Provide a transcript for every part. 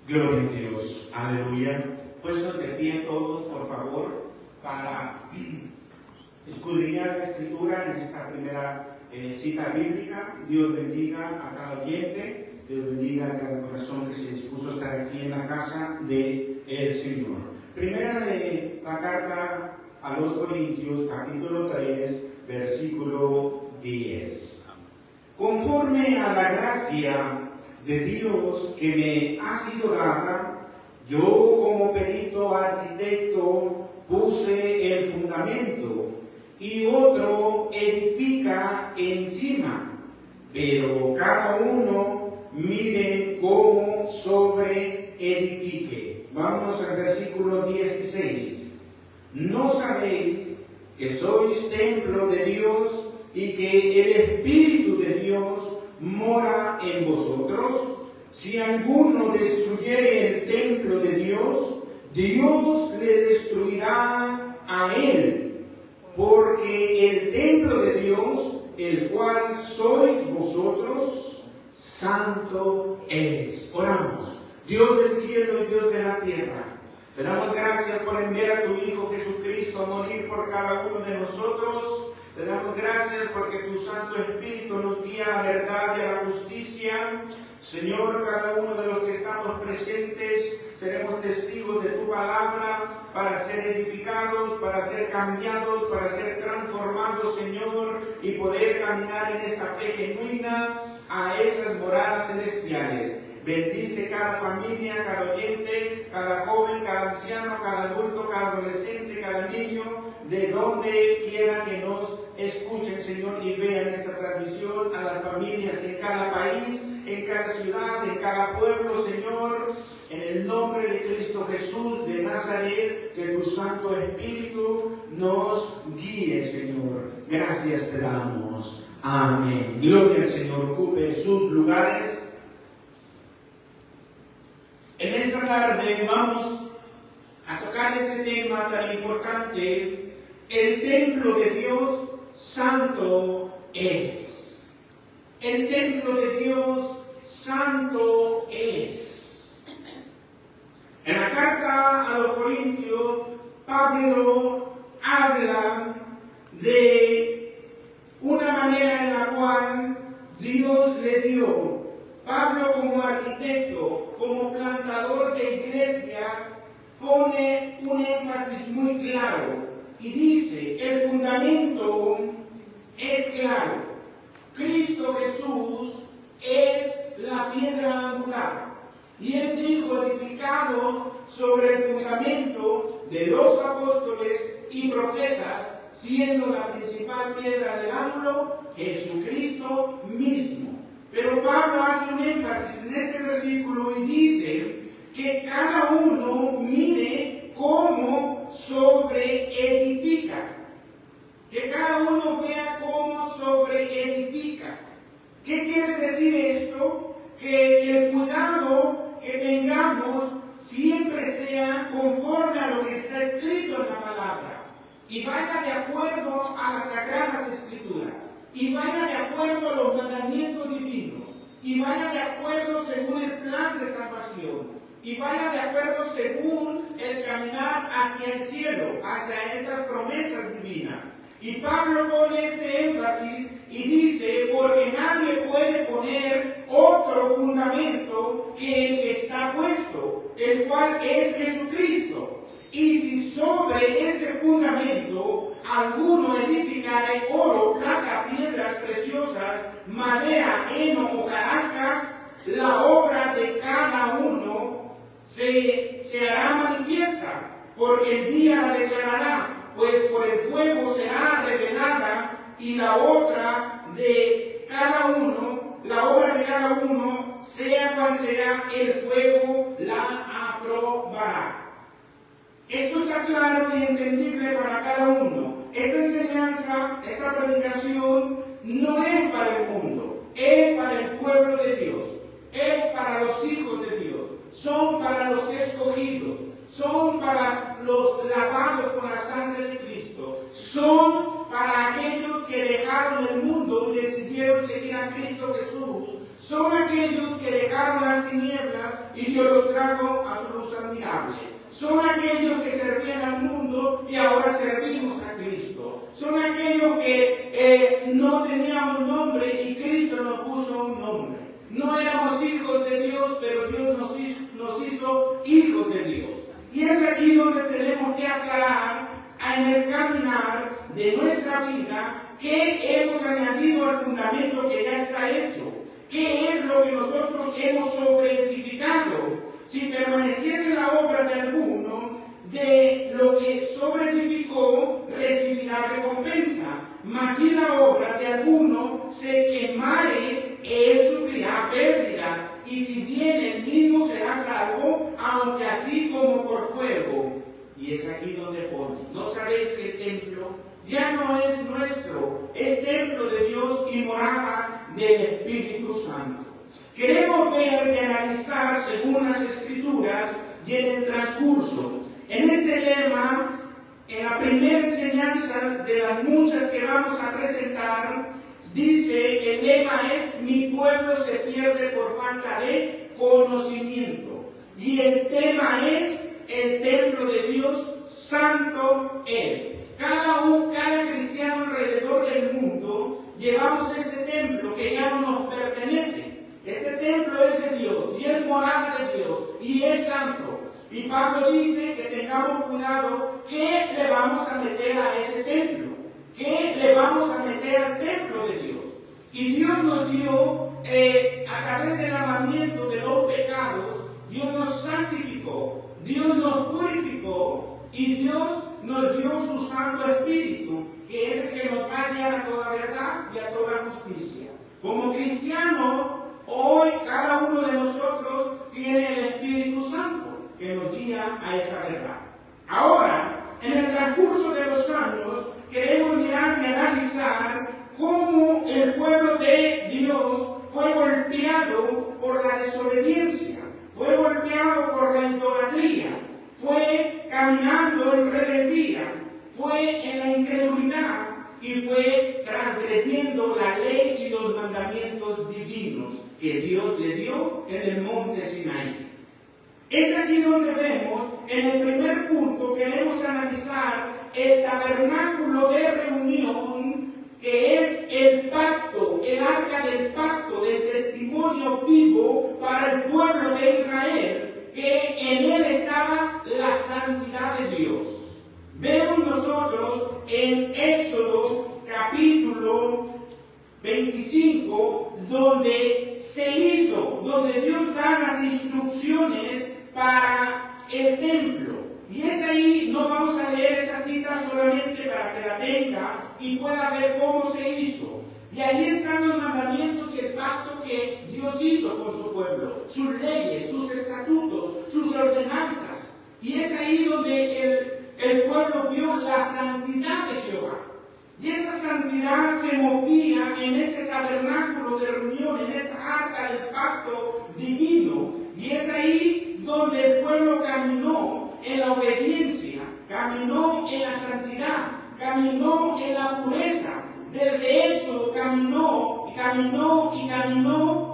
Gloria a Dios, aleluya. Puestos de pie todos, por favor, para escudriñar la Escritura en esta primera cita bíblica. Dios bendiga a cada oyente, Dios bendiga a cada corazón que se dispuso a estar aquí en la casa del Señor. Primera de la carta a los Corintios, capítulo 3, versículo 10. Conforme a la gracia de Dios que me ha sido dada, yo como perito arquitecto puse el fundamento y otro edifica encima, pero cada uno mire cómo sobreedifique. Vámonos al versículo 16. ¿No sabéis que sois templo de Dios y que el Espíritu de Dios mora en vosotros? Si alguno destruyere el templo de Dios, Dios le destruirá a él, porque el templo de Dios, el cual sois vosotros, santo es. Oramos. Dios del cielo y Dios de la tierra, te damos gracias por enviar a tu Hijo Jesucristo a morir por cada uno de nosotros. Te damos gracias porque tu Santo Espíritu nos guía a la verdad y a la justicia. Señor, cada uno de los que estamos presentes seremos testigos de tu palabra para ser edificados, para ser cambiados, para ser transformados, Señor, y poder caminar en esa fe genuina a esas moradas celestiales. Bendice cada familia, cada oyente, cada joven, cada anciano, cada adulto, cada adolescente, cada niño, de donde quiera que nos escuchen, Señor, y vean esta transmisión, a las familias en cada país, en cada ciudad, en cada pueblo, Señor, en el nombre de Cristo Jesús de Nazaret, que tu Santo Espíritu nos guíe, Señor. Gracias te damos. Amén. Gloria al Señor. Ocupe sus lugares. En esta tarde vamos a tocar este tema tan importante. El templo de Dios santo es. El templo de Dios santo es. En la carta a los Corintios, Pablo habla de una manera en la cual Dios le dio. Pablo, como arquitecto, como plantador de iglesia, pone un énfasis muy claro y dice: el fundamento es claro. Cristo Jesús es la piedra angular. Y él dijo: edificado sobre el fundamento de los apóstoles y profetas, siendo la principal piedra del ángulo Jesucristo mismo. Pero Pablo hace un énfasis en este versículo y dice que cada uno mire cómo sobreedifica. Que cada uno vea cómo sobreedifica. ¿Qué quiere decir esto? Que el cuidado que tengamos siempre sea conforme a lo que está escrito en la palabra y vaya de acuerdo a las sagradas escrituras. Y vaya de acuerdo a los mandamientos divinos, y vaya de acuerdo según el plan de salvación, y vaya de acuerdo según el caminar hacia el cielo, hacia esas promesas divinas. Y Pablo pone este énfasis y dice: porque nadie puede poner otro fundamento que el que está puesto, el cual es Jesucristo. Y si sobre este fundamento alguno edificare oro, plata, piedras preciosas, madera, heno o hojarascas, la obra de cada uno se hará manifiesta, porque el día la declarará, pues por el fuego será revelada, y la obra de cada uno, sea cual sea, el fuego la aprobará. Esto está claro y entendible para cada uno. Esta enseñanza, esta predicación, no es para el mundo, es para el pueblo de Dios, es para los hijos de Dios, son para los escogidos, son para los lavados con la sangre de Cristo, son para aquellos que dejaron el mundo y decidieron seguir a Cristo Jesús, son aquellos que dejaron las las tinieblas y Dios los trajo a su luz admirable. Son aquellos que servían al mundo y ahora servimos a Cristo. Son aquellos que no teníamos nombre y Cristo nos puso un nombre. No éramos hijos de Dios, pero Dios nos hizo hijos de Dios. Y es aquí donde tenemos que aclarar en el caminar de nuestra vida que hemos añadido al fundamento que ya está hecho. ¿Qué es lo que nosotros hemos sobreedificado? Si permaneciese la obra de alguno, de lo que sobreedificó recibirá recompensa. Mas si la obra de alguno se quemare, él sufrirá pérdida. Y si bien el mismo será salvo, aunque así como por fuego. Y es aquí donde pone: ¿no sabéis que el templo ya no es nuestro, es templo de Dios y morada del Espíritu Santo? Queremos ver y analizar según las Escrituras y en el transcurso. En este tema, en la primera enseñanza de las muchas que vamos a presentar, dice, el lema es: mi pueblo se pierde por falta de conocimiento. Y el tema es: el templo de Dios santo es. Cada cristiano alrededor del mundo llevamos este templo que ya no nos pertenece. Este templo es de Dios y es morada de Dios y es santo. Y Pablo dice que tengamos cuidado qué le vamos a meter a ese templo, qué le vamos a meter al templo de Dios. Y Dios nos dio, a través del lavamiento de los pecados, Dios nos santificó, Dios nos purificó y Dios nos dio su Santo Espíritu, que es el que nos va a guiar a toda verdad y a toda justicia. Como cristianos, hoy cada uno de nosotros tiene el Espíritu Santo que nos guía a esa verdad. Ahora, en el transcurso de los años, queremos mirar y analizar cómo el pueblo de Dios fue golpeado por la desobediencia, fue golpeado por la idolatría, fue caminando en rebeldía, fue en la incredulidad y fue transgrediendo la ley y los mandamientos divinos que Dios le dio en el monte Sinaí. Es aquí donde vemos, en el primer punto, queremos analizar el tabernáculo de reunión, que es el pacto, el arca del pacto, del testimonio vivo para el pueblo de Israel, que en él estaba la santidad de Dios. Vemos nosotros en Éxodo capítulo 25, donde donde Dios da las instrucciones para el templo. Y es ahí, no vamos a leer esa cita solamente para que la tenga y pueda ver cómo se hizo. Y ahí están los mandamientos y el pacto que Dios hizo con su pueblo, sus leyes, sus estatutos, sus ordenanzas. Y es ahí donde el pueblo vio la santidad de Jehová. Y esa santidad se movía en ese tabernáculo de reunión, en esa arca del pacto divino. Y es ahí donde el pueblo caminó en la obediencia, caminó en la santidad, caminó en la pureza. Desde Éxodo caminó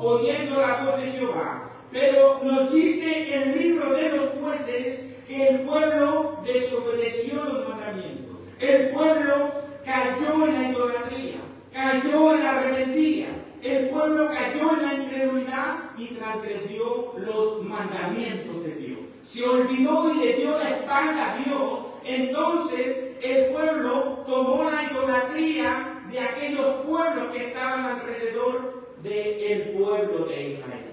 oyendo la voz de Jehová. Pero nos dice el libro de los Jueces que el pueblo desobedeció los mandamientos. El pueblo cayó en la idolatría, cayó en la rebeldía. El pueblo cayó en la incredulidad y transgredió los mandamientos de Dios. Se olvidó y le dio la espalda a Dios. Entonces el pueblo tomó la idolatría de aquellos pueblos que estaban alrededor del pueblo de Israel.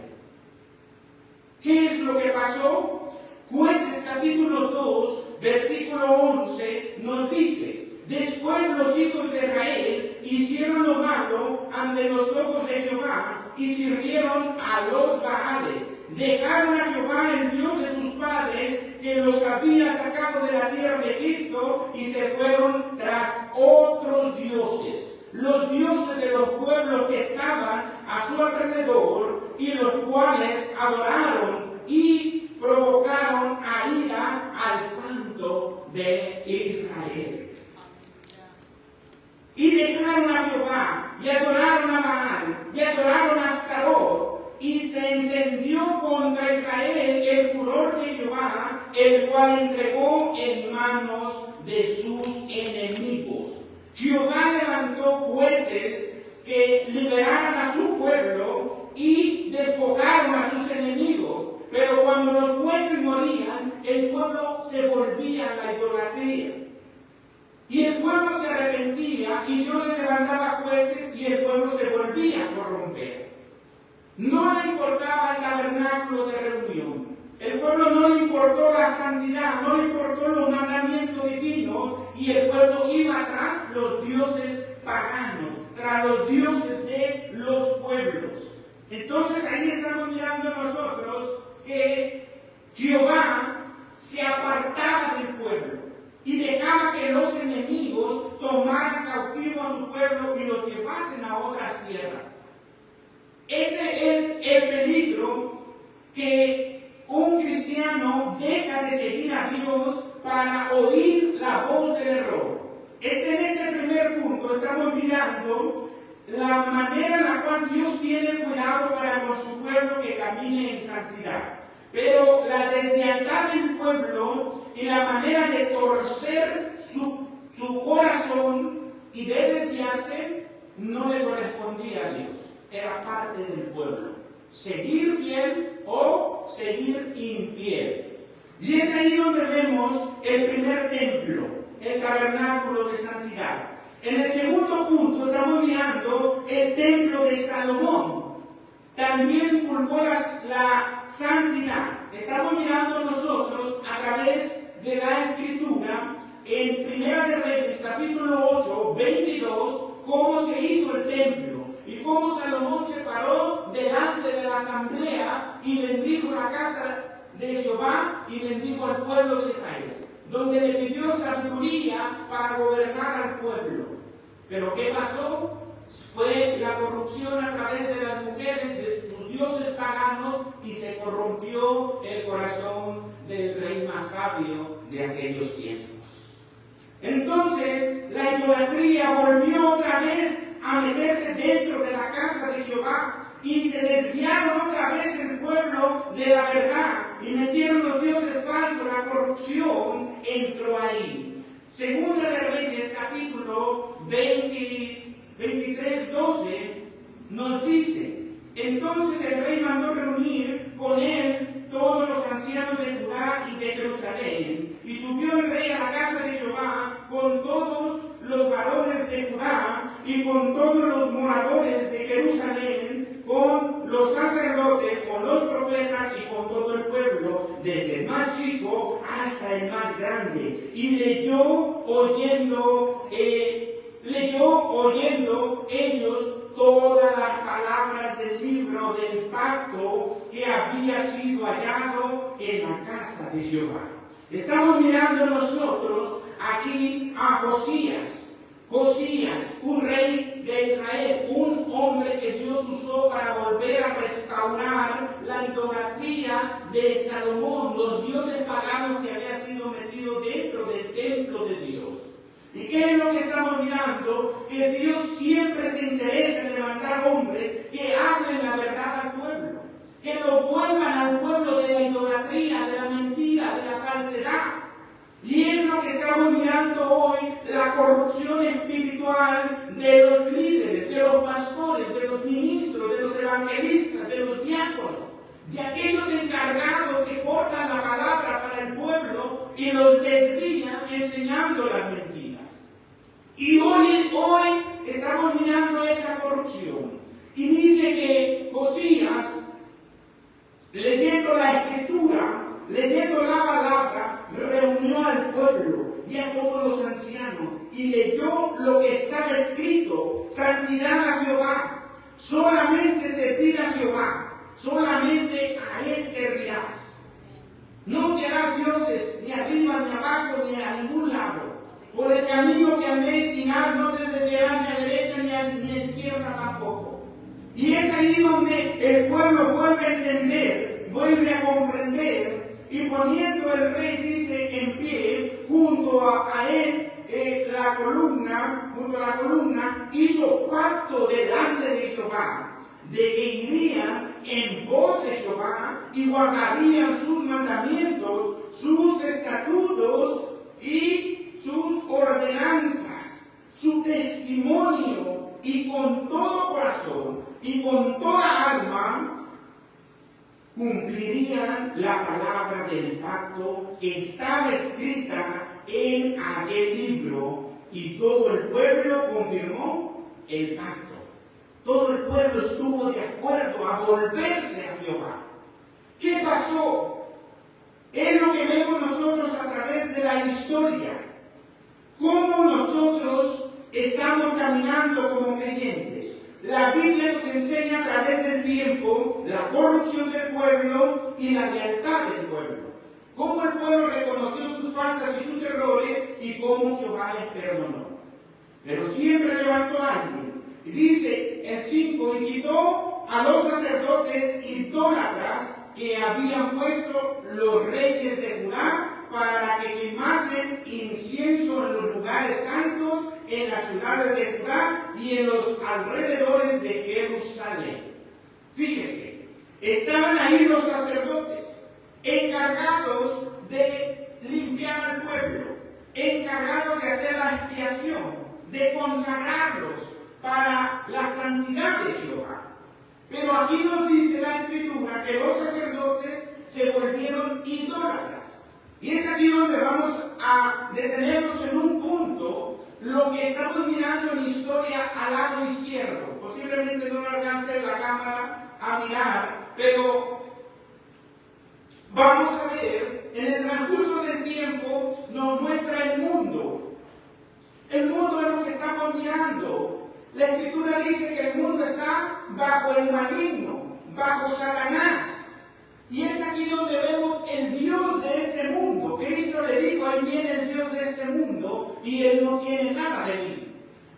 ¿Qué es lo que pasó? Jueces capítulo 2, versículo 11 nos dice: después los hijos de Israel hicieron lo malo ante los ojos de Jehová y sirvieron a los Baales. Dejaron a Jehová, el Dios de sus padres, que los había sacado de la tierra de Egipto, y se fueron tras otros dioses, los dioses de los pueblos que estaban a su alrededor, y los cuales adoraron y provocaron a ira al Santo de Israel. Y dejaron a Jehová, y adoraron a Baal, y adoraron a Astarot, y se encendió Israel el furor de Jehová, el cual entregó en manos de sus enemigos. Jehová levantó jueces que liberaran a su pueblo y despojaron a sus enemigos. Pero cuando los jueces morían, el pueblo se volvía a la idolatría. Y el pueblo se arrepentía y Dios le levantaba jueces y el pueblo se volvía a corromper. No le importaba el tabernáculo de reunión. El pueblo no le importó la santidad, no le importó los mandamientos divinos y el pueblo iba tras los dioses paganos, tras los dioses de los pueblos. Entonces ahí estamos mirando nosotros que Jehová se apartaba del pueblo y dejaba que los enemigos tomaran cautivo a su pueblo y los llevasen a otras tierras. Ese es el peligro, que un cristiano deja de seguir a Dios para oír la voz del error. En este primer punto estamos mirando la manera en la cual Dios tiene cuidado para con su pueblo que camine en santidad. Pero la deslealtad del pueblo y la manera de torcer su corazón y de desviarse no le correspondía a Dios. Era parte del pueblo. Seguir fiel o seguir infiel. Y es ahí donde vemos el primer templo, el tabernáculo de santidad. En el segundo punto estamos mirando el templo de Salomón. También inculcó la santidad. Estamos mirando nosotros a través de la Escritura en Primera de Reyes, capítulo 8, 22, cómo se hizo el templo y cómo Salomón se paró delante de la asamblea y bendijo la casa de Jehová y bendijo al pueblo de Israel, donde le pidió sabiduría para gobernar al pueblo. Pero ¿qué pasó? Fue la corrupción a través de las mujeres, de sus dioses paganos, y se corrompió el corazón del rey más sabio de aquellos tiempos. Entonces, la idolatría volvió otra vez a meterse dentro de la casa de Jehová y se desviaron otra vez el pueblo de la verdad y metieron los dioses falsos, la corrupción entró ahí. Segunda de Reyes, capítulo 23, 12, nos dice: entonces el rey mandó reunir con él todos los ancianos de Judá y de Jerusalén, y subió el rey a la casa de Jehová con todos los varones de Judá y con todos los moradores de Jerusalén, con los sacerdotes, con los profetas y con todo el pueblo, desde el más chico hasta el más grande, y leyó oyendo ellos todas las palabras del libro del pacto que había sido hallado en la casa de Jehová. Estamos mirando nosotros aquí a Josías, un rey de Israel, un hombre que Dios usó para volver a restaurar la idolatría de Salomón, los dioses paganos que había sido metido dentro del templo de Dios. ¿Y qué es lo que estamos mirando? Que Dios siempre se interesa en levantar hombres que hablen la verdad al pueblo, que lo vuelvan al pueblo de la idolatría, de la mentira, de la falsedad. Y es lo que estamos mirando hoy, la corrupción espiritual de los líderes, de los pastores, de los ministros, de los evangelistas, de los diáconos, de aquellos encargados que cortan la palabra para el pueblo y los desvían enseñando las mentiras. Y hoy estamos mirando esa corrupción. Y dice que Josías, leyendo la Escritura, leyendo la palabra, reunió al pueblo y a todos los ancianos y leyó lo que estaba escrito: santidad a Jehová, solamente servir a Jehová, solamente a Él servirás. No te harás dioses ni arriba ni abajo ni a ningún lado. Por el camino que andéis guiar no te desviarás ni a derecha ni a izquierda tampoco. Y es ahí donde el pueblo vuelve a entender, vuelve a comprender, y poniendo el rey, dice, en pie, junto a él, junto a la columna, hizo pacto delante de Jehová, de que irían en voz de Jehová y guardarían sus mandamientos, sus estatutos y sus ordenanzas, su testimonio, y con todo corazón y con toda alma cumplirían la palabra del pacto que estaba escrita en aquel libro, y todo el pueblo confirmó el pacto. Todo el pueblo estuvo de acuerdo a volverse a Jehová. ¿Qué pasó? Es lo que vemos nosotros a través de la historia. Cómo nosotros estamos caminando como creyentes. La Biblia nos enseña a través del tiempo la corrupción del pueblo y la lealtad del pueblo. Cómo el pueblo reconoció sus faltas y sus errores y cómo Jehová les perdonó. Pero siempre levantó a alguien. Y dice el 5, y quitó a los sacerdotes idólatras que habían puesto los reyes de Judá para que quemasen incienso en los lugares santos, en las ciudades de Judá y en los alrededores de Jerusalén. Fíjese, estaban ahí los sacerdotes, encargados de limpiar al pueblo, encargados de hacer la expiación, de consagrarlos para la santidad de Jehová. Pero aquí nos dice la Escritura que los sacerdotes se volvieron idólatras. Y es aquí donde vamos a detenernos en un punto, lo que estamos mirando en historia al lado izquierdo. Posiblemente no lo alcance la cámara a mirar, pero vamos a ver, en el transcurso del tiempo nos muestra el mundo. El mundo es lo que estamos mirando. La Escritura dice que el mundo está bajo el maligno, bajo Satanás. Y es aquí donde vemos el Dios de este mundo. Cristo le dijo, ahí viene el Dios de este mundo y Él no tiene nada de mí.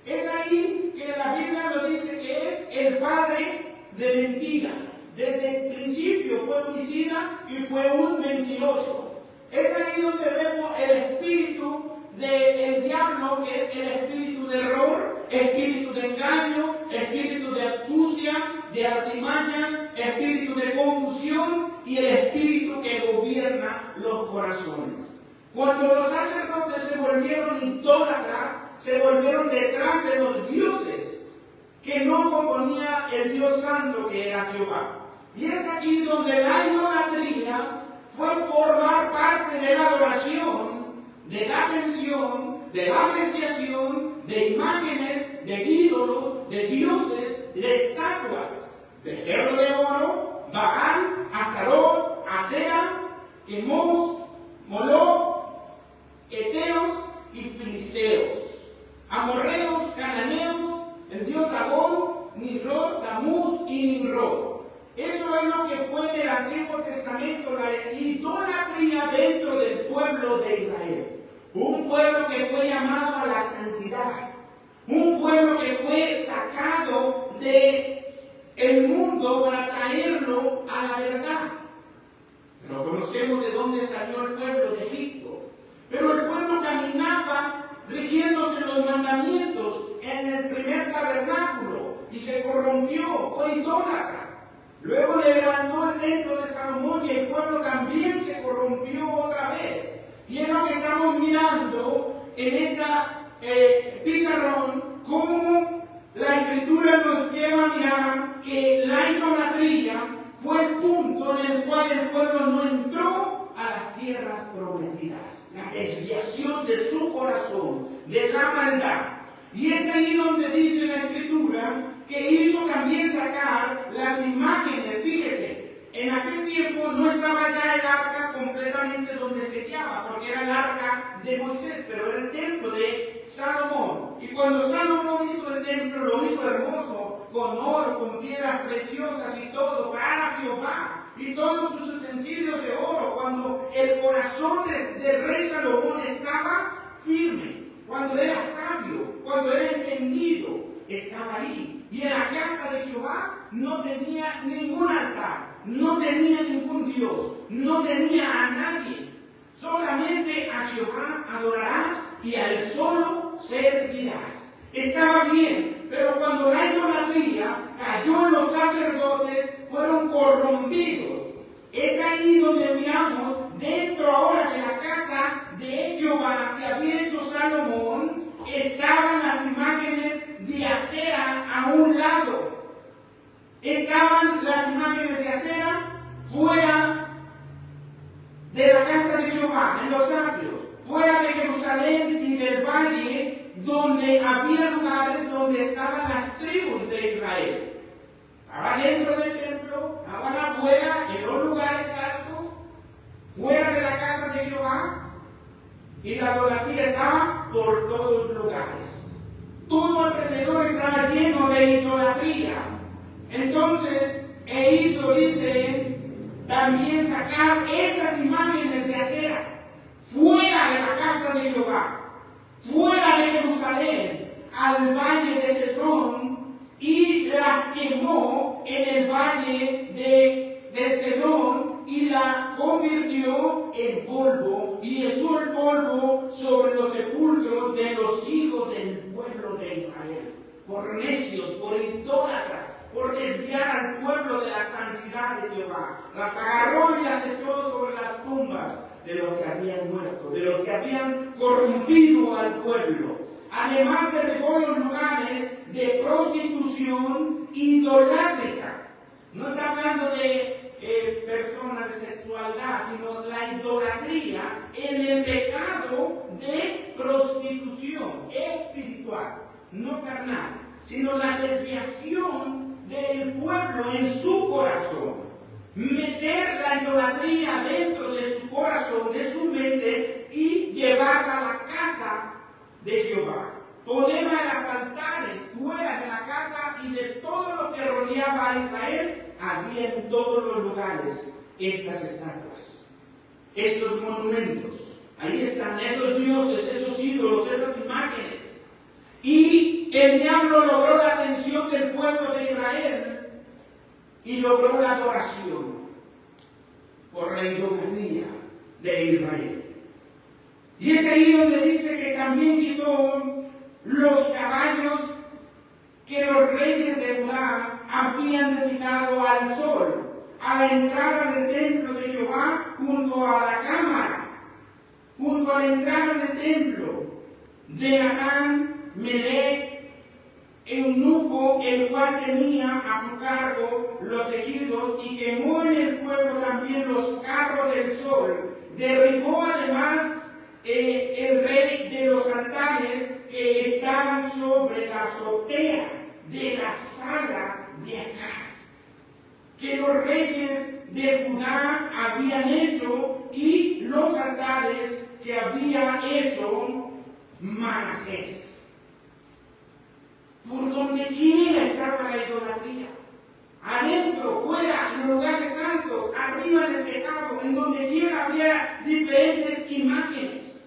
Es ahí que la Biblia nos dice que es el padre de mentira. Desde el principio fue homicida y fue un mentiroso. Es ahí donde vemos el espíritu del diablo, que es el espíritu de error, espíritu de engaño, espíritu de astucia, de artimañas, espíritu de confusión y el espíritu que gobierna los corazones. Cuando los sacerdotes se volvieron idólatras, se volvieron detrás de los dioses que no componía el Dios Santo, que era Jehová. Y es aquí donde la idolatría fue formar parte de la adoración, de la atención, de la desviación, de imágenes, de ídolos, de dioses, de estatuas, de cerro de oro, Baal, Astarot, Asera, Quemos, Moloch, Eteos y Filisteos, amorreos, cananeos, el dios Dagón, Nisrod, Tamuz y Nimrod. Eso es lo que fue en el Antiguo Testamento, la idolatría dentro del pueblo de Israel. Un pueblo que fue llamado a la santidad. Un pueblo que fue sacado del mundo para traerlo a la verdad. Pero conocemos de dónde salió el pueblo de Egipto. Pero el pueblo caminaba rigiéndose los mandamientos en el primer tabernáculo y se corrompió, fue idólatra. Luego levantó el templo de Salomón y el pueblo también se corrompió otra vez. Y es lo que estamos mirando en esta pizarrón, cómo la Escritura nos lleva a mirar que la idolatría fue el punto en el cual el pueblo no entró a las tierras prometidas. La desviación de su corazón, de la maldad. Y es ahí donde dice la Escritura que hizo también sacar las imágenes. Fíjese, en aquel tiempo no estaba ya el arca completamente donde se guiaba, porque era el arca de Moisés, pero era el templo de Salomón. Y cuando Salomón hizo el templo, lo hizo hermoso, con oro, con piedras preciosas y todo, para Jehová, y todos sus utensilios de oro, cuando el corazón del rey Salomón estaba firme, cuando era sabio, cuando era entendido, estaba ahí. Y en la casa de Jehová no tenía ningún altar, no tenía ningún Dios, no tenía a nadie. Solamente a Jehová adorarás y a Él solo servirás. Estaba bien, pero cuando la idolatría cayó en los sacerdotes, fueron corrompidos. Es ahí donde miramos dentro ahora de la casa de Jehová que había hecho Salomón, estaban las imágenes de acera a un lado. Estaban las imágenes de acera fuera de la casa de Jehová, en los atrios, fuera de Jerusalén y del valle, donde había lugares donde estaban las tribus de Israel. Estaba dentro del templo, estaban afuera, en los lugares altos, fuera de la casa de Jehová, y la idolatría estaba por todos lugares. Todo alrededor estaba lleno de idolatría. Entonces, dice, también sacar esas imágenes de acera fuera de la casa de Jehová, fuera de Jerusalén, al valle de Cedrón, y las quemó en el valle del Cedrón, y la convirtió en polvo, y echó el polvo sobre los sepulcros de los hijos del pueblo de Israel, por necios, por idólatras, por desviar al pueblo de la santidad de Jehová. Las agarró y las echó sobre las tumbas de los que habían muerto, de los que habían corrompido al pueblo. Además derribó los lugares de prostitución idolátrica. No está hablando de personas de sexualidad, sino la idolatría en el pecado de prostitución espiritual, no carnal, sino la desviación del pueblo en su corazón. Meter la idolatría dentro de su corazón, de su mente, y llevarla a la casa de Jehová. Poner a los altares fuera de la casa, y de todo lo que rodeaba a Israel, había en todos los lugares estas estatuas, estos monumentos. Ahí están esos dioses, esos ídolos, esas imágenes. Y el diablo logró la atención del pueblo de Israel y logró la adoración por la idolatría de Israel. Y es ahí donde dice que también quitó los caballos que los reyes de Judá habían dedicado al sol, a la entrada del templo de Jehová, junto a la cámara, junto a la entrada del templo de Natán, Melech, eunuco, el cual tenía a su cargo los ejidos, y quemó en el fuego también los carros del sol. Derribó además el rey de los altares que estaban sobre la azotea de la sala de Acaz, que los reyes de Judá habían hecho, y los altares que había hecho Manasés. Por donde quiera estaba la idolatría. Adentro, fuera, en los lugares santos, arriba del tejado, en donde quiera había diferentes imágenes.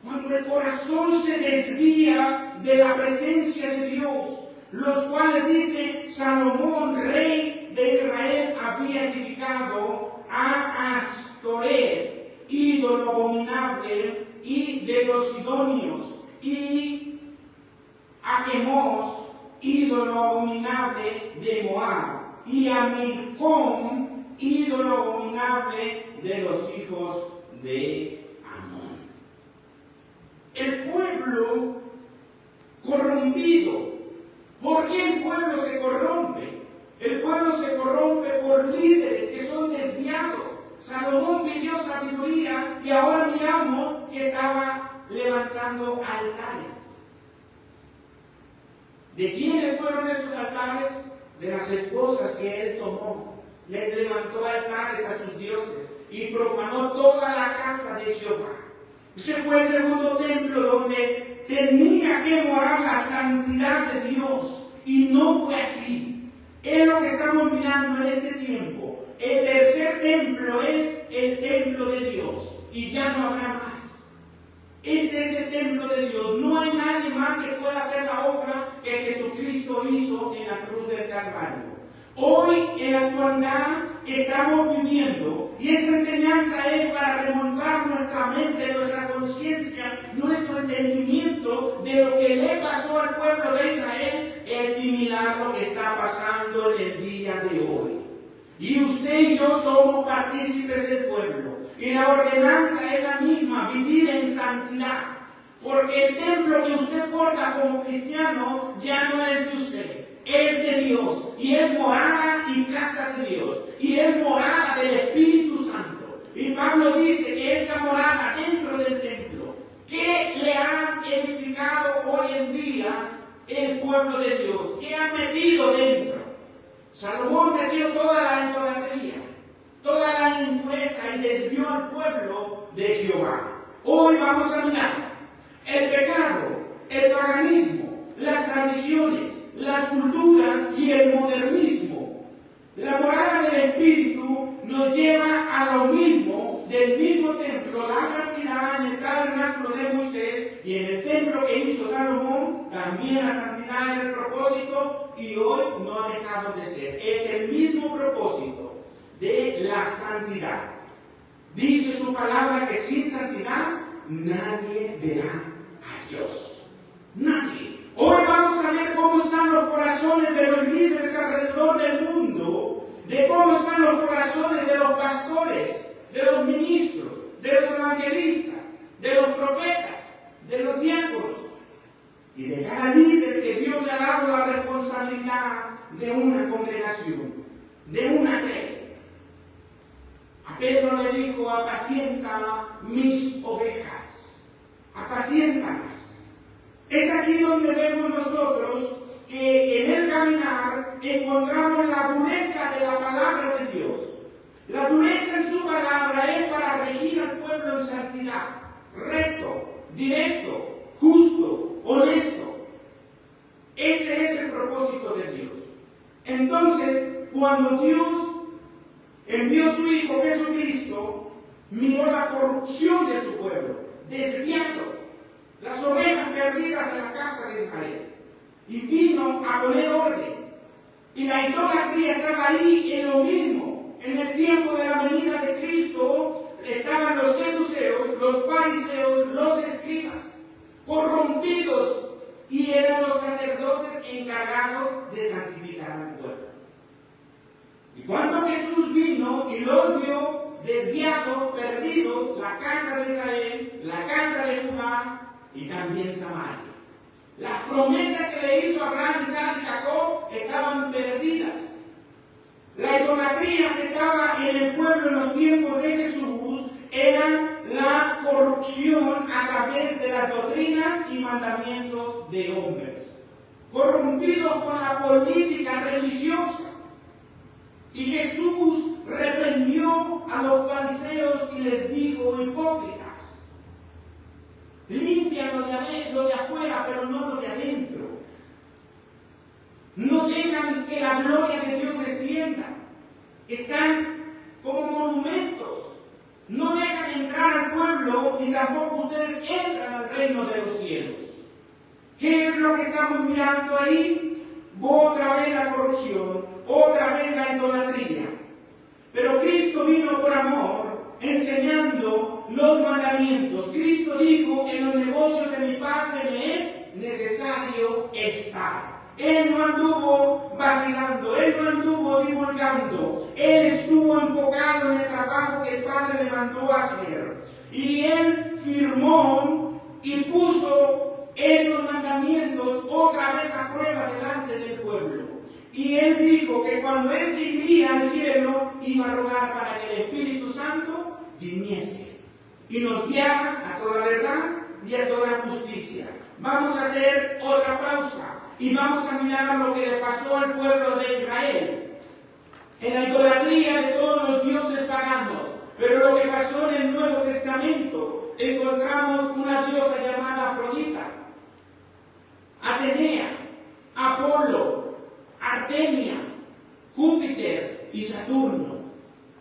Cuando el corazón se desvía de la presencia de Dios, los cuales dice Salomón, rey de Israel, había edificado a Astoret, ídolo abominable, y de los sidonios, y a Quemos, ídolo abominable de Moab, y a Milcom, ídolo abominable de los hijos de Amón. El pueblo corrompido. ¿Por qué el pueblo se corrompe? El pueblo se corrompe por líderes que son desviados. Salomón pidió sabiduría y ahora miramos que estaba levantando altares. ¿De quiénes fueron esos altares? De las esposas que él tomó. Les levantó altares a sus dioses y profanó toda la casa de Jehová. Ese fue el segundo templo donde tenía que morar la santidad de Dios, y no fue así. Es lo que estamos mirando en este tiempo. El tercer templo es el templo de Dios, y ya no habrá más. Este es el templo de Dios. No hay nadie más que pueda hacer la obra que Jesucristo hizo en la cruz del Calvario. Hoy, en la actualidad, estamos viviendo, y esta enseñanza es para remontar nuestra mente, nuestra conciencia, nuestro entendimiento de lo que le pasó al pueblo de Israel es similar a lo que está pasando en el día de hoy. Y usted y yo somos partícipes del pueblo. Y la ordenanza es la misma, vivir en santidad. Porque el templo que usted porta como cristiano ya no es de usted, es de Dios. Y es morada y casa de Dios. Y es morada del Espíritu Santo. Y Pablo dice que esa morada dentro del templo, ¿qué le han edificado hoy en día el pueblo de Dios? ¿Qué han metido dentro? Salomón metió toda la idolatría, toda la impureza y desvió al pueblo de Jehová. Hoy vamos a mirar el pecado, el paganismo, las tradiciones, las culturas y el modernismo. La morada del Espíritu nos lleva a lo mismo, del mismo templo, la santidad en el tabernáculo de Moisés y en el templo que hizo Salomón, también la santidad en el propósito, y hoy no ha dejado de ser. Es el mismo propósito de la santidad. Dice su palabra que sin santidad nadie verá a Dios. Nadie. Hoy vamos a ver cómo están los corazones de los líderes alrededor del mundo, de cómo están los corazones de los pastores, de los ministros, de los evangelistas, de los profetas, de los diáconos y de cada líder que Dios le ha dado la responsabilidad de una congregación, de una fe. A Pedro le dijo: apacienta mis ovejas, apaciéntalas. Es aquí donde vemos nosotros que en el caminar encontramos la dureza de la palabra de Dios. La dureza en su palabra es para regir al pueblo en santidad, recto, directo, justo, honesto. Ese es el propósito de Dios. Entonces, cuando Dios envió a su Hijo Jesucristo, miró la corrupción de su pueblo, desviado, las ovejas perdidas de la casa de Israel, y vino a poner orden. Y la idolatría estaba ahí en lo mismo. En el tiempo de la venida de Cristo estaban los seduceos, los fariseos, los escribas, corrompidos, y eran los sacerdotes encargados de santificar al pueblo. Y cuando Jesús vino y los vio desviados, perdidos, la casa de Israel, la casa de Judá y también Samaria, las promesas que le hizo Abraham, Isaac y Jacob estaban perdidas. La idolatría que estaba en el pueblo en los tiempos de Jesús era la corrupción a través de las doctrinas y mandamientos de hombres, corrompidos con la política religiosa. Y Jesús reprendió a los fariseos y les dijo: hipócritas, limpian lo de afuera, pero no lo de adentro. No dejan que la gloria de Dios descienda. Están como monumentos. No dejan entrar al pueblo y tampoco ustedes entran al reino de los cielos. ¿Qué es lo que estamos mirando ahí? Otra vez la corrupción, otra vez la idolatría. Pero Cristo vino por amor, enseñando los mandamientos. Cristo dijo: en los negocios de mi Padre me es necesario estar. Él no anduvo vacilando, Él no anduvo divulgando. Él estuvo enfocado en el trabajo que el Padre le mandó a hacer. Y Él firmó y puso esos mandamientos otra vez a prueba delante del pueblo. Y Él dijo que cuando Él se iría al cielo, iba a rogar para que el Espíritu Santo viniese y nos guiara a toda verdad y a toda justicia. Vamos a hacer otra pausa y vamos a mirar lo que le pasó al pueblo de Israel en la idolatría de todos los dioses paganos. Pero lo que pasó en el Nuevo Testamento, encontramos una diosa llamada Afrodita, Atenea, Apolo, Artemia, Júpiter y Saturno.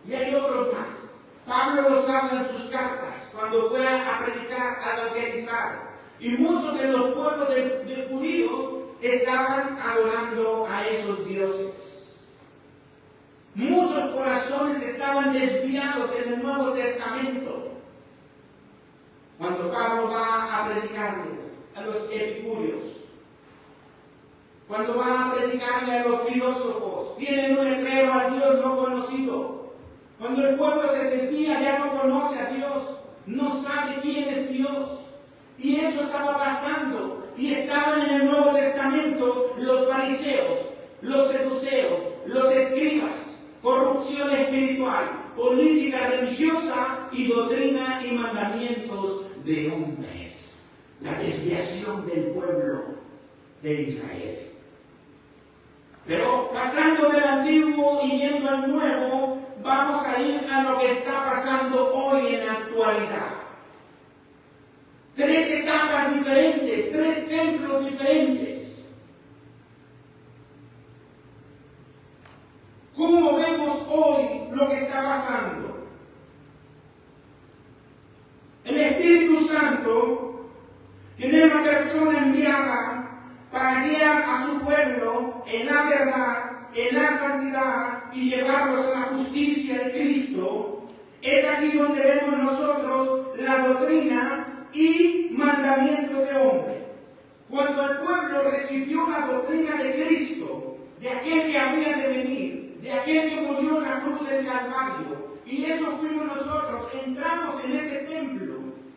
Y hay otros más. Pablo los habla en sus cartas cuando fue a predicar, a evangelizar. Y muchos de los pueblos de judíos estaban adorando a esos dioses. Muchos corazones estaban desviados en el Nuevo Testamento. Cuando Pablo va a predicarles a los epicúreos, cuando van a predicarle a los filósofos, tienen un letrero al Dios no conocido. Cuando el pueblo se desvía, ya no conoce a Dios, no sabe quién es Dios. Y eso estaba pasando. Y estaban en el Nuevo Testamento los fariseos, los seduceos, los escribas, corrupción espiritual, política religiosa y doctrina y mandamientos de hombres. La desviación del pueblo de Israel. Pero pasando del antiguo y yendo al nuevo, vamos a ir a lo que está pasando hoy en la actualidad. 3 etapas diferentes, 3 templos diferentes. ¿Cómo vemos hoy lo que está pasando? El Espíritu Santo tiene una persona enviada para guiar a su pueblo en la verdad, en la santidad y llevarlos a la justicia de Cristo. Es aquí donde vemos nosotros la doctrina y mandamientos de hombre. Cuando el pueblo recibió la doctrina de Cristo, de aquel que había de venir, de aquel que murió en la cruz del Calvario, y eso fuimos nosotros, entramos en ese templo,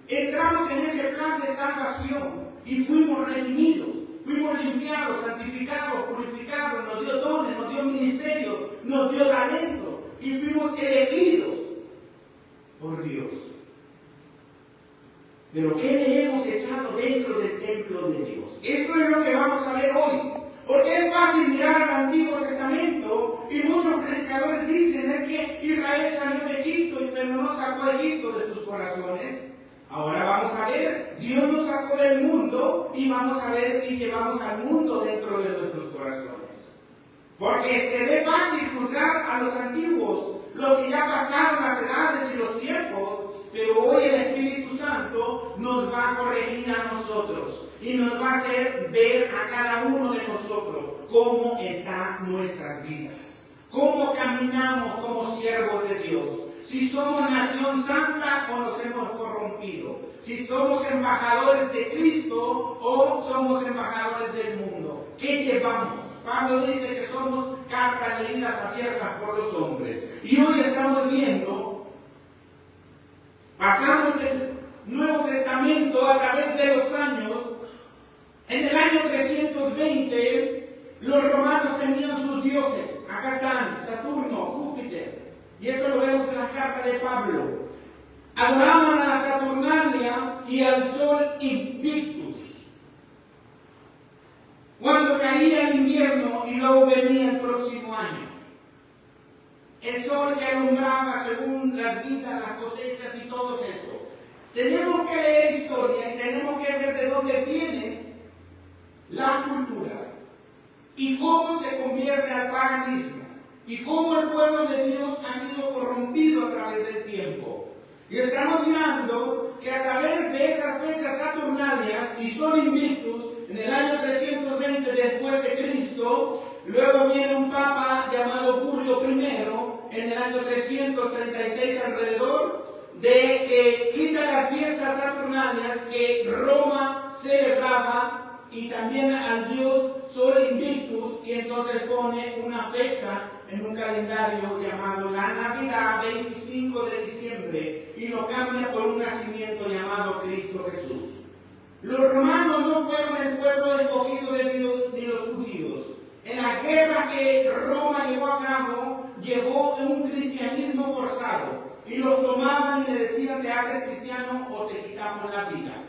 entramos en ese plan de salvación y fuimos redimidos, fuimos limpiados, santificados, purificados, nos dio dones, nos dio ministerios, nos dio talentos y fuimos elegidos por Dios. Pero ¿qué le hemos echado dentro del templo de Dios? Eso es lo que vamos a ver hoy. Porque es fácil mirar al Antiguo Testamento y muchos predicadores dicen es que Israel salió de Egipto pero no sacó a Egipto de sus corazones. Ahora vamos a ver, Dios nos sacó del mundo y vamos a ver si llevamos al mundo dentro de nuestros corazones. Porque se ve fácil juzgar a los antiguos, lo que ya pasaron las edades y los tiempos, pero hoy el Espíritu Santo nos va a corregir a nosotros y nos va a hacer ver a cada uno de nosotros cómo están nuestras vidas, cómo caminamos como siervos de Dios, si somos nación santa o nos hemos corrompido, si somos embajadores de Cristo o somos embajadores del mundo. ¿Qué llevamos? Pablo dice que somos cartas leídas abiertas por los hombres. Y hoy estamos viendo, pasamos del Nuevo Testamento a través de los años. En el año 320, los romanos tenían sus dioses. Acá están, Saturno, Júpiter. Y esto lo vemos en la carta de Pablo. Adoraban a la Saturnalia y al sol Invictus. Cuando caía el invierno y luego venía el próximo año. El sol que alumbraba según las vidas, las cosechas y todo eso. Tenemos que leer historia y tenemos que ver de dónde viene la cultura y cómo se convierte al paganismo y cómo el pueblo de Dios ha sido corrompido a través del tiempo. Y estamos mirando que a través de esas fechas saturnalias y Sol Invictus, en el año 320 después de Cristo, luego viene un papa llamado Julio I, en el año 336 alrededor, de que quita las fiestas saturnalias que Roma celebraba y también al dios Sol Invictus, y entonces pone una fecha en un calendario llamado la Navidad, 25 de diciembre, y lo cambia por un nacimiento llamado Cristo Jesús. Los romanos no fueron el pueblo escogido de Dios ni los judíos. En la guerra que Roma llevó a cabo, llevó un cristianismo forzado, y los tomaban y le decían te haces cristiano o te quitamos la vida.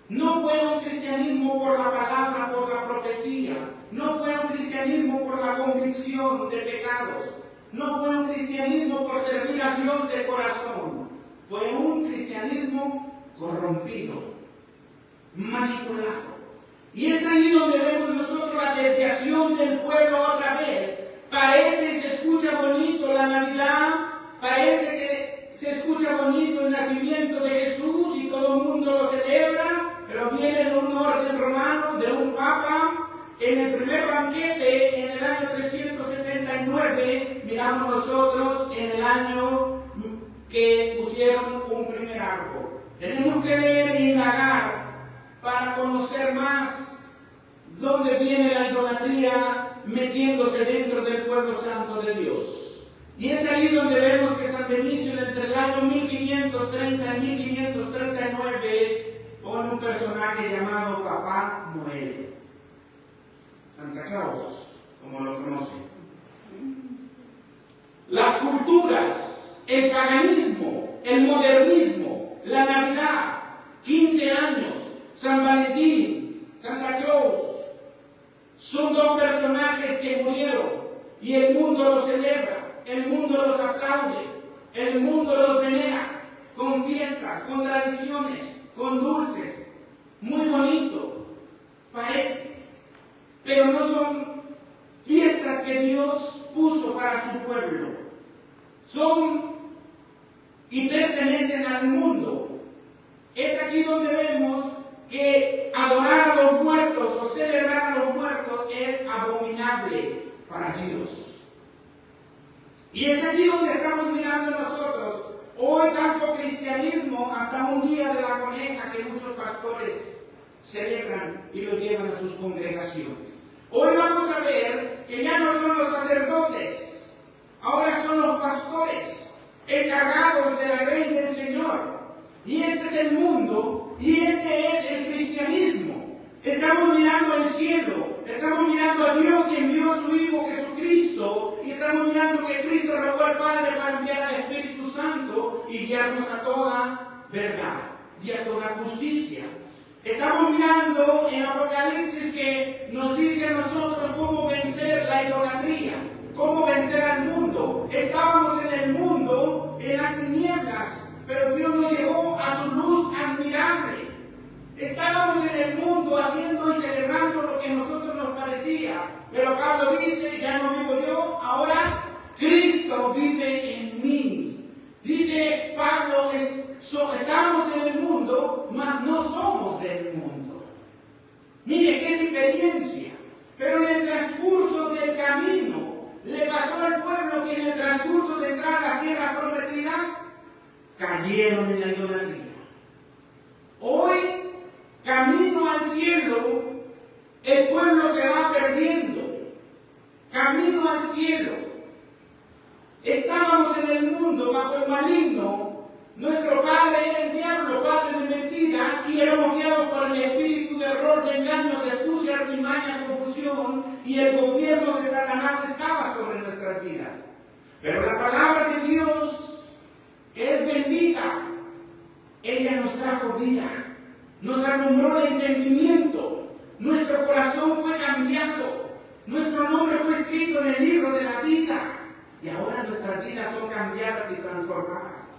No fue un cristianismo por la palabra, por la profecía. No fue un cristianismo por la convicción de pecados. No fue un cristianismo por servir a Dios de corazón. Fue un cristianismo corrompido, manipulado. Y es ahí donde vemos nosotros la desviación del pueblo otra vez. Parece y se escucha bonito la Navidad, parece que se escucha bonito el nacimiento de Jesús y todo el mundo lo celebra, pero viene de un orden romano, de un papa. En el primer banquete, en el año 379, miramos nosotros en el año que pusieron un primer árbol. Tenemos que leer e indagar para conocer más donde viene la idolatría metiéndose dentro del pueblo santo de Dios. Y es ahí donde vemos que San Benicio, entre el año 1530 y 1539, pone un personaje llamado Papá Noel, Santa Claus, como lo conocen. Las culturas, el paganismo, el modernismo, la Navidad, 15 años, San Valentín, Santa Claus, son dos personajes que murieron y el mundo los celebra, el mundo los aplaude, el mundo los venera, con fiestas, con tradiciones, con dulces. Muy bonito, parece, pero no son fiestas que Dios puso para su pueblo. Son y pertenecen al mundo. Es aquí donde vemos que adorar a los muertos o celebrar a los muertos es abominable para Dios. Y es aquí donde estamos mirando nosotros. Hoy tanto cristianismo, hasta un día de la coneja que muchos pastores celebran y lo llevan a sus congregaciones. Hoy vamos a ver que ya no son los sacerdotes, ahora son los pastores encargados de la ley del Señor. Y este es el mundo, y este es el cristianismo. Estamos mirando al cielo, estamos mirando a Dios que envió a su Hijo Jesucristo, y estamos mirando que Cristo rogó al Padre para enviar al Espíritu Santo y guiarnos a toda verdad y a toda justicia. Estamos mirando en Apocalipsis que nos dice a nosotros cómo vencer la idolatría, cómo vencer al mundo. Estábamos en el mundo, en las tinieblas, pero Dios nos llevó a su luz admirable. Estábamos en el mundo haciendo y celebrando lo que a nosotros nos parecía, pero Pablo dice, ya no vivo yo, ahora Cristo vive en mí. Dice Pablo, estamos en el mundo, mas no somos del mundo. Mire qué diferencia. Pero en el transcurso del camino, le pasó al pueblo que en el transcurso de entrar a las tierras prometidas, cayeron en la idolatría. Hoy, camino al cielo, el pueblo se va perdiendo. Camino al cielo. Estábamos en el mundo bajo el maligno. Nuestro padre era el diablo, padre de mentira, y éramos guiados por el espíritu de error, de engaño, de astucia, artimaña, confusión, y el gobierno de Satanás estaba sobre nuestras vidas. Pero la palabra de Dios es bendita. Ella nos trajo vida, nos alumbró el entendimiento, nuestro corazón fue cambiado, nuestro nombre fue escrito en el libro de la vida, y ahora nuestras vidas son cambiadas y transformadas.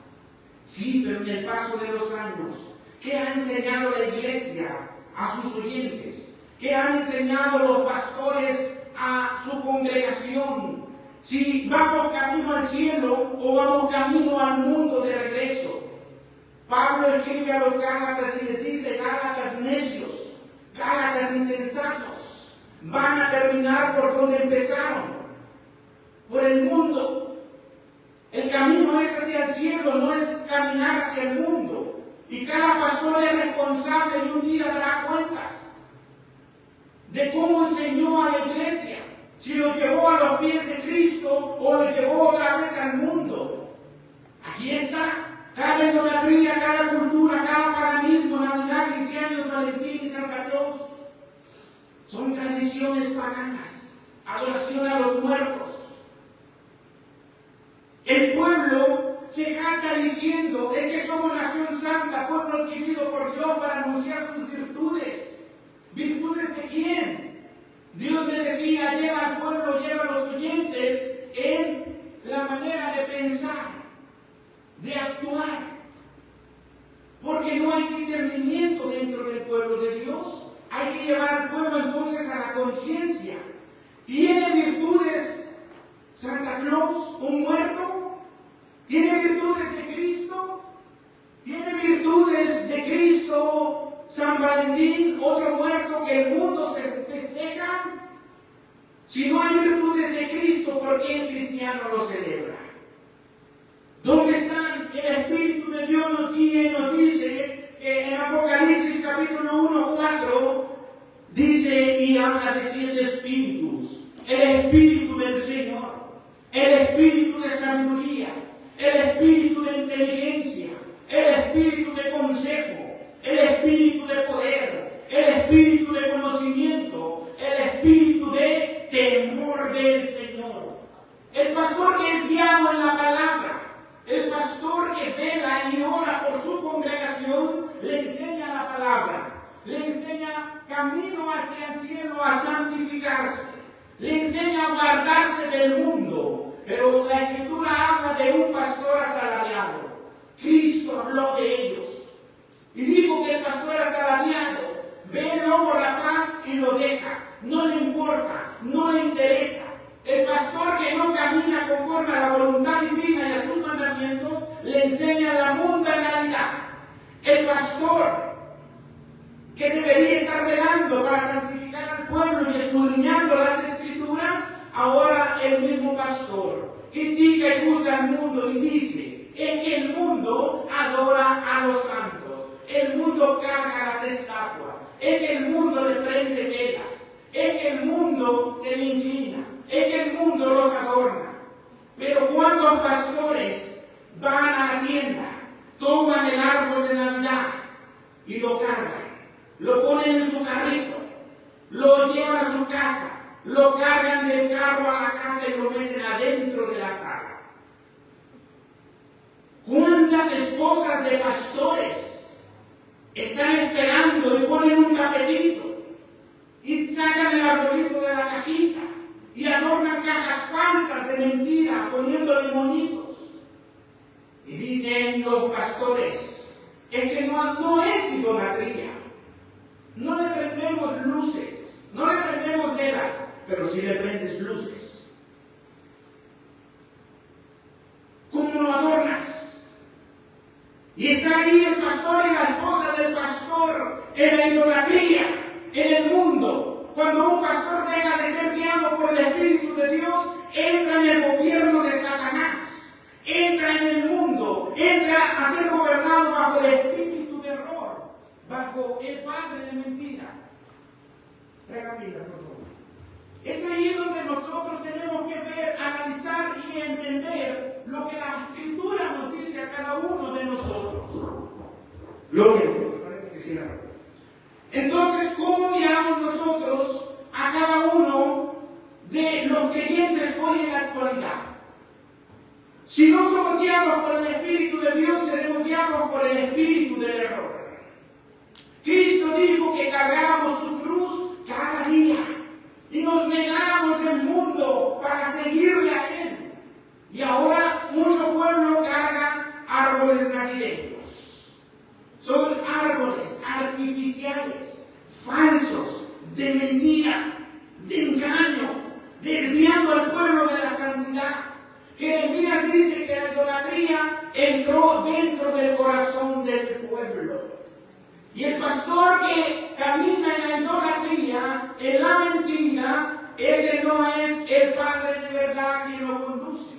Sí, pero en el paso de los años, ¿qué ha enseñado la iglesia a sus oyentes? ¿Qué han enseñado los pastores a su congregación? Si vamos camino al cielo o vamos camino al mundo de regreso. Pablo escribe a los Gálatas y les dice, Gálatas necios, Gálatas insensatos, van a terminar por donde empezaron, por el mundo. El camino es hacia el cielo, no es caminar hacia el mundo. Y cada pastor es responsable y un día dará cuentas de cómo enseñó a la iglesia, si lo llevó a los pies de Cristo o lo llevó otra vez al mundo. Aquí está. Cada idolatría, cada cultura, cada paganismo, Navidad, 15 años, Valentín y Santa Claus, son tradiciones paganas, adoración a los muertos. El pueblo se jacta diciendo, es que somos nación santa, pueblo adquirido por Dios para anunciar sus virtudes. ¿Virtudes de quién? Dios me decía, lleva al pueblo, lleva a los oyentes en la manera de pensar, de actuar, porque no hay discernimiento dentro del pueblo de Dios. Hay que llevar al pueblo entonces a la conciencia. ¿Tiene virtudes Santa Claus, un muerto? ¿Tiene virtudes de Cristo? ¿Tiene virtudes de Cristo San Valentín, otro muerto que el mundo se festeja? Si no hay virtudes de Cristo, ¿por qué el cristiano lo celebra? ¿Dónde están? El Espíritu de Dios nos guía y nos dice en Apocalipsis capítulo 1, 4, dice, y habla de 7 espíritus. El espíritu del Señor, el espíritu de sabiduría, el espíritu de inteligencia, el espíritu de consejo, el espíritu de poder, el espíritu de conocimiento, el espíritu de temor del Señor. El pastor que es guiado en la palabra, el pastor que vela y ora por su congregación, le enseña la palabra, le enseña camino hacia el cielo a santificarse, le enseña a guardarse del mundo. Pero la Escritura habla de un pastor asalariado. Cristo habló de ellos y dijo que el pastor asalariado ve el lobo rapaz y lo deja, no le importa, no le interesa. El pastor que no camina conforme a la voluntad divina y a sus mandamientos le enseña la mundanalidad. El pastor que debería estar velando para santificar al pueblo y escudriñando las Escrituras, ahora el mismo pastor critica y juzga al mundo y dice: es que el mundo adora a los santos, el mundo carga las estatuas, es que el mundo le prende velas, es que el mundo se le inclina, es que el mundo los adorna. Pero ¿cuántos pastores van a la tienda, toman el árbol de Navidad y lo cargan, lo ponen en su carrito, lo llevan a su casa, lo cargan del carro a la casa y lo meten adentro de la sala? ¿Cuántas esposas de pastores están esperando y ponen un tapetito y sacan el arbolito de la cajita y adornan cajas falsas de mentira poniéndole monitos? Y dicen los pastores: es que no es idolatría, no le prendemos luces, no le prendemos velas, pero sí le prendes luces. ¿Cómo lo adornas? Y está ahí el pastor y la esposa del pastor en la idolatría, en el mundo. Cuando un pastor deja de ser guiado por el Espíritu de Dios, entra en el gobierno de Satanás, entra en el mundo, entra a ser gobernado bajo el espíritu de error, bajo el padre de mentira. Traigan Biblia, por favor. Es ahí donde nosotros tenemos que ver, analizar y entender lo que la Escritura nos dice a cada uno de nosotros. Lo que parece que sí. Entonces, ¿cómo guiamos nosotros a cada uno de los creyentes hoy en la actualidad? Si no somos guiados por el Espíritu de Dios, seremos guiados por el espíritu del error. Cristo dijo que cargáramos su cruz cada día y nos negáramos del mundo para seguirle a Él. Y ahora mucho pueblo carga árboles navideños. Son árboles artificiales, falsos, de mentira, de engaño, desviando al pueblo de la santidad. Jeremías dice que la idolatría entró dentro del corazón del pueblo. Y el pastor que camina en la idolatría, en la mentira, ese no es el Padre de verdad quien lo conduce.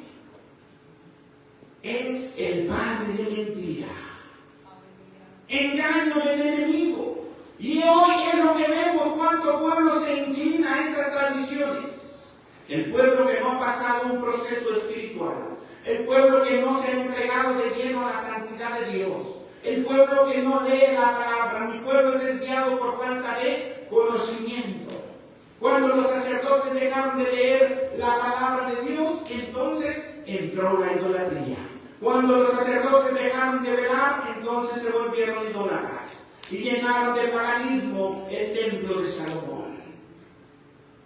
Es el padre de mentira. Engaño del enemigo. Y hoy es lo que vemos, cuánto pueblo se inclina a estas tradiciones. El pueblo que no ha pasado un proceso espiritual. El pueblo que no se ha entregado de lleno a la santidad de Dios. El pueblo que no lee la palabra. Mi pueblo es desviado por falta de conocimiento. Cuando los sacerdotes dejaron de leer la palabra de Dios, entonces entró la idolatría. Cuando los sacerdotes dejaron de velar, entonces se volvieron idólatras y llenaron de paganismo el templo de Salomón.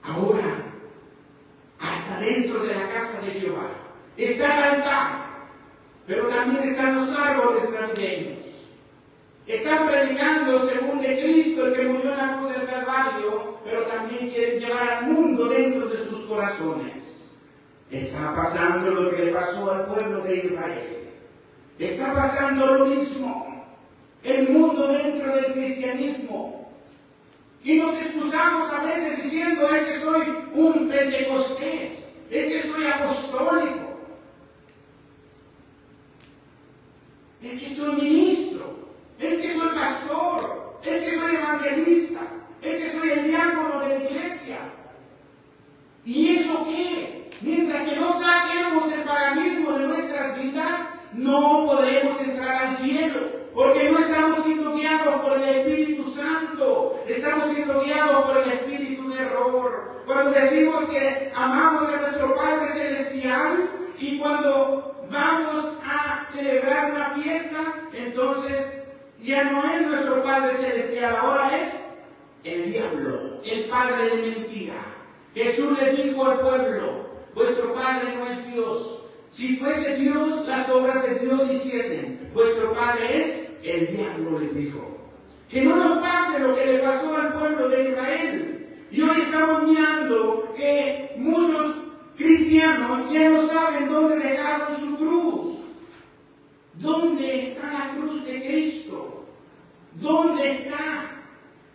Ahora, hasta dentro de la casa de Jehová está el altar, pero también están los árboles navideños. Están predicando según de Cristo, el que murió en la cruz del Calvario, pero también quieren llevar al mundo dentro de sus corazones. Está pasando lo que le pasó al pueblo de Israel. Está pasando lo mismo. El mundo dentro del cristianismo. Y nos excusamos a veces diciendo: es que soy un pentecostés, es que soy apostólico, es que soy ministro, es que soy pastor, es que soy evangelista, es que soy el diácono de la iglesia. iglesia. ¿Y eso qué? Mientras que no saquemos el paganismo de nuestras vidas, no podremos entrar al cielo. Porque no estamos siendo guiados por el Espíritu Santo, estamos siendo guiados por el espíritu de error. Cuando decimos que amamos a nuestro Padre Celestial y cuando vamos a celebrar una fiesta, entonces ya no es nuestro Padre Celestial, ahora es el diablo, el padre de mentira. Jesús le dijo al pueblo: vuestro Padre no es Dios. Si fuese Dios, las obras de Dios hiciesen. Vuestro Padre es el diablo, les dijo. Que no nos pase lo que le pasó al pueblo de Israel. Y hoy estamos mirando que muchos cristianos ya no saben dónde dejaron su cruz. ¿Dónde está la cruz de Cristo? ¿Dónde está?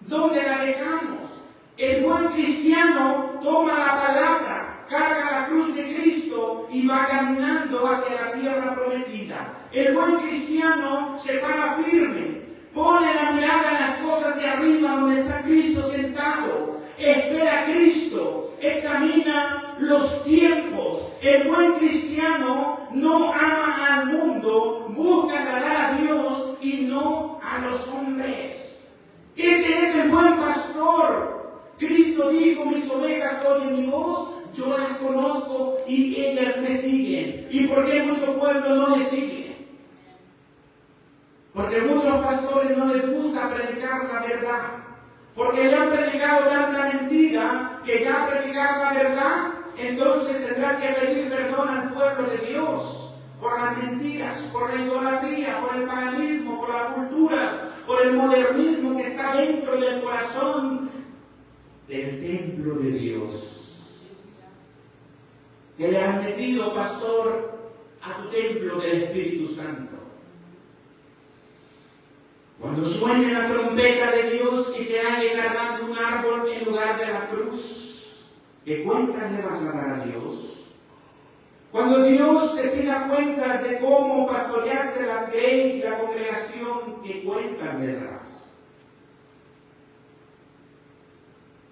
¿Dónde la dejamos? El buen cristiano toma la palabra, carga la cruz de Cristo y va caminando hacia la tierra prometida. El buen cristiano se para firme, pone la mirada en las cosas de arriba donde está Cristo sentado, espera a Cristo, examina los tiempos. El buen cristiano no ama al mundo, busca agradar a Dios y no a los hombres. Ese es el buen pastor. Cristo dijo: mis ovejas oyen mi voz, yo las conozco y ellas me siguen. ¿Y por qué muchos pueblos no le siguen? Porque muchos pastores no les gusta predicar la verdad. Porque le han predicado tanta mentira que ya predicar la verdad, entonces tendrán que pedir perdón al pueblo de Dios por las mentiras, por la idolatría, por el paganismo, por las culturas, por el modernismo que está dentro del corazón del templo de Dios. Que le has metido, pastor, a tu templo del Espíritu Santo. Cuando suene la trompeta de Dios y te halle cargando un árbol en lugar de la cruz, ¿qué cuentas le vas a dar a Dios? Cuando Dios te pida cuentas de cómo pastoreaste la grey y la congregación, ¿qué cuentas le darás?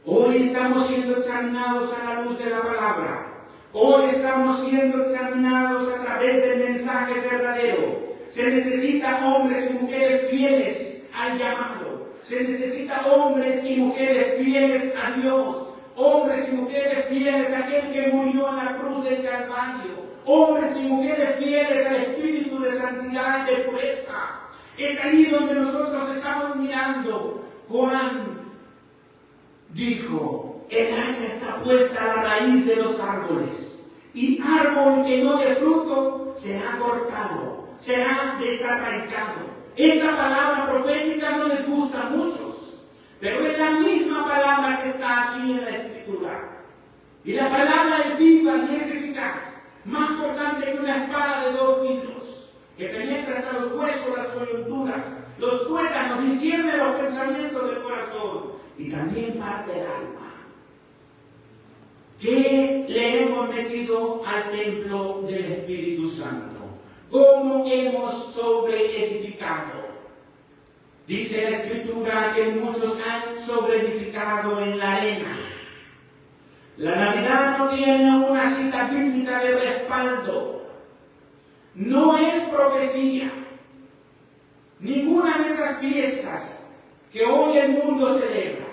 Hoy estamos siendo examinados a la luz de la palabra. Hoy estamos siendo examinados a través del mensaje verdadero. Se necesita hombres y mujeres fieles al llamado. Se necesita hombres y mujeres fieles a Dios. Hombres y mujeres fieles a aquel que murió en la cruz del Calvario. Hombres y mujeres fieles al espíritu de santidad y de pureza. Es ahí donde nosotros estamos mirando. Juan dijo: el hacha está puesta a la raíz de los árboles, y árbol que no dé fruto será cortado, será desarraigado. Esta palabra profética no les gusta a muchos, pero es la misma palabra que está aquí en la Escritura. Y la palabra es viva y es eficaz, más cortante que una espada de 2 filos, que penetra hasta los huesos, las coyunturas, los tuétanos, discierne los pensamientos del corazón y también parte del alma. ¿Qué le hemos metido al templo del Espíritu Santo? ¿Cómo hemos sobreedificado? Dice la Escritura que muchos han sobreedificado en la arena. La Navidad no tiene una cita bíblica de respaldo. No es profecía. Ninguna de esas fiestas que hoy el mundo celebra.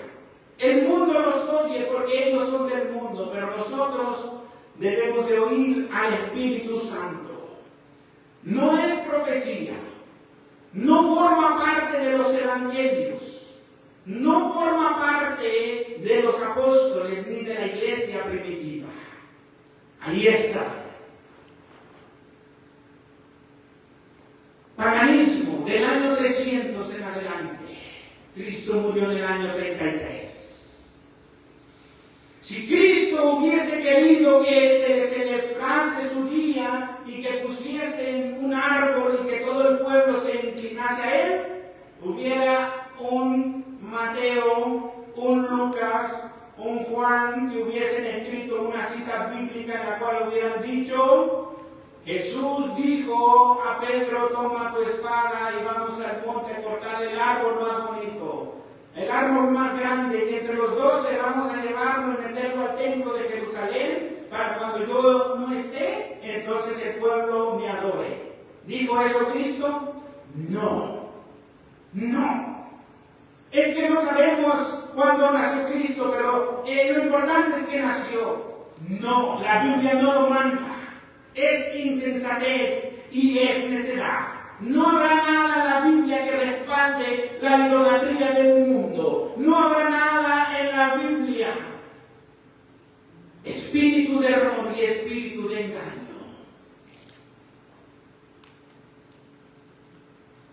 El mundo los oye porque ellos son del mundo, pero nosotros debemos de oír al Espíritu Santo. No es profecía, no forma parte de los evangelios, no forma parte de los apóstoles ni de la iglesia primitiva. Ahí está. Paganismo del año 300 en adelante. Cristo murió en el año 33. Si Cristo hubiese querido que se le celebrase su día y que pusiesen un árbol y que todo el pueblo se inclinase a él, hubiera un Mateo, un Lucas, un Juan que hubiesen escrito una cita bíblica en la cual hubieran dicho: Jesús dijo a Pedro: toma tu espada y vamos al monte a cortar el árbol más bonito. el árbol más grande, y entre los 12 vamos a llevarlo y meterlo al templo de Jerusalén, para cuando yo no esté, entonces el pueblo me adore. ¿Dijo eso Cristo? No. No. Es que no sabemos cuándo nació Cristo, pero lo importante es que nació. No, la Biblia no lo manda. Es insensatez y es necedad. No habrá nada en la Biblia que respalde la idolatría del mundo. No habrá nada en la Biblia. Espíritu de error y espíritu de engaño.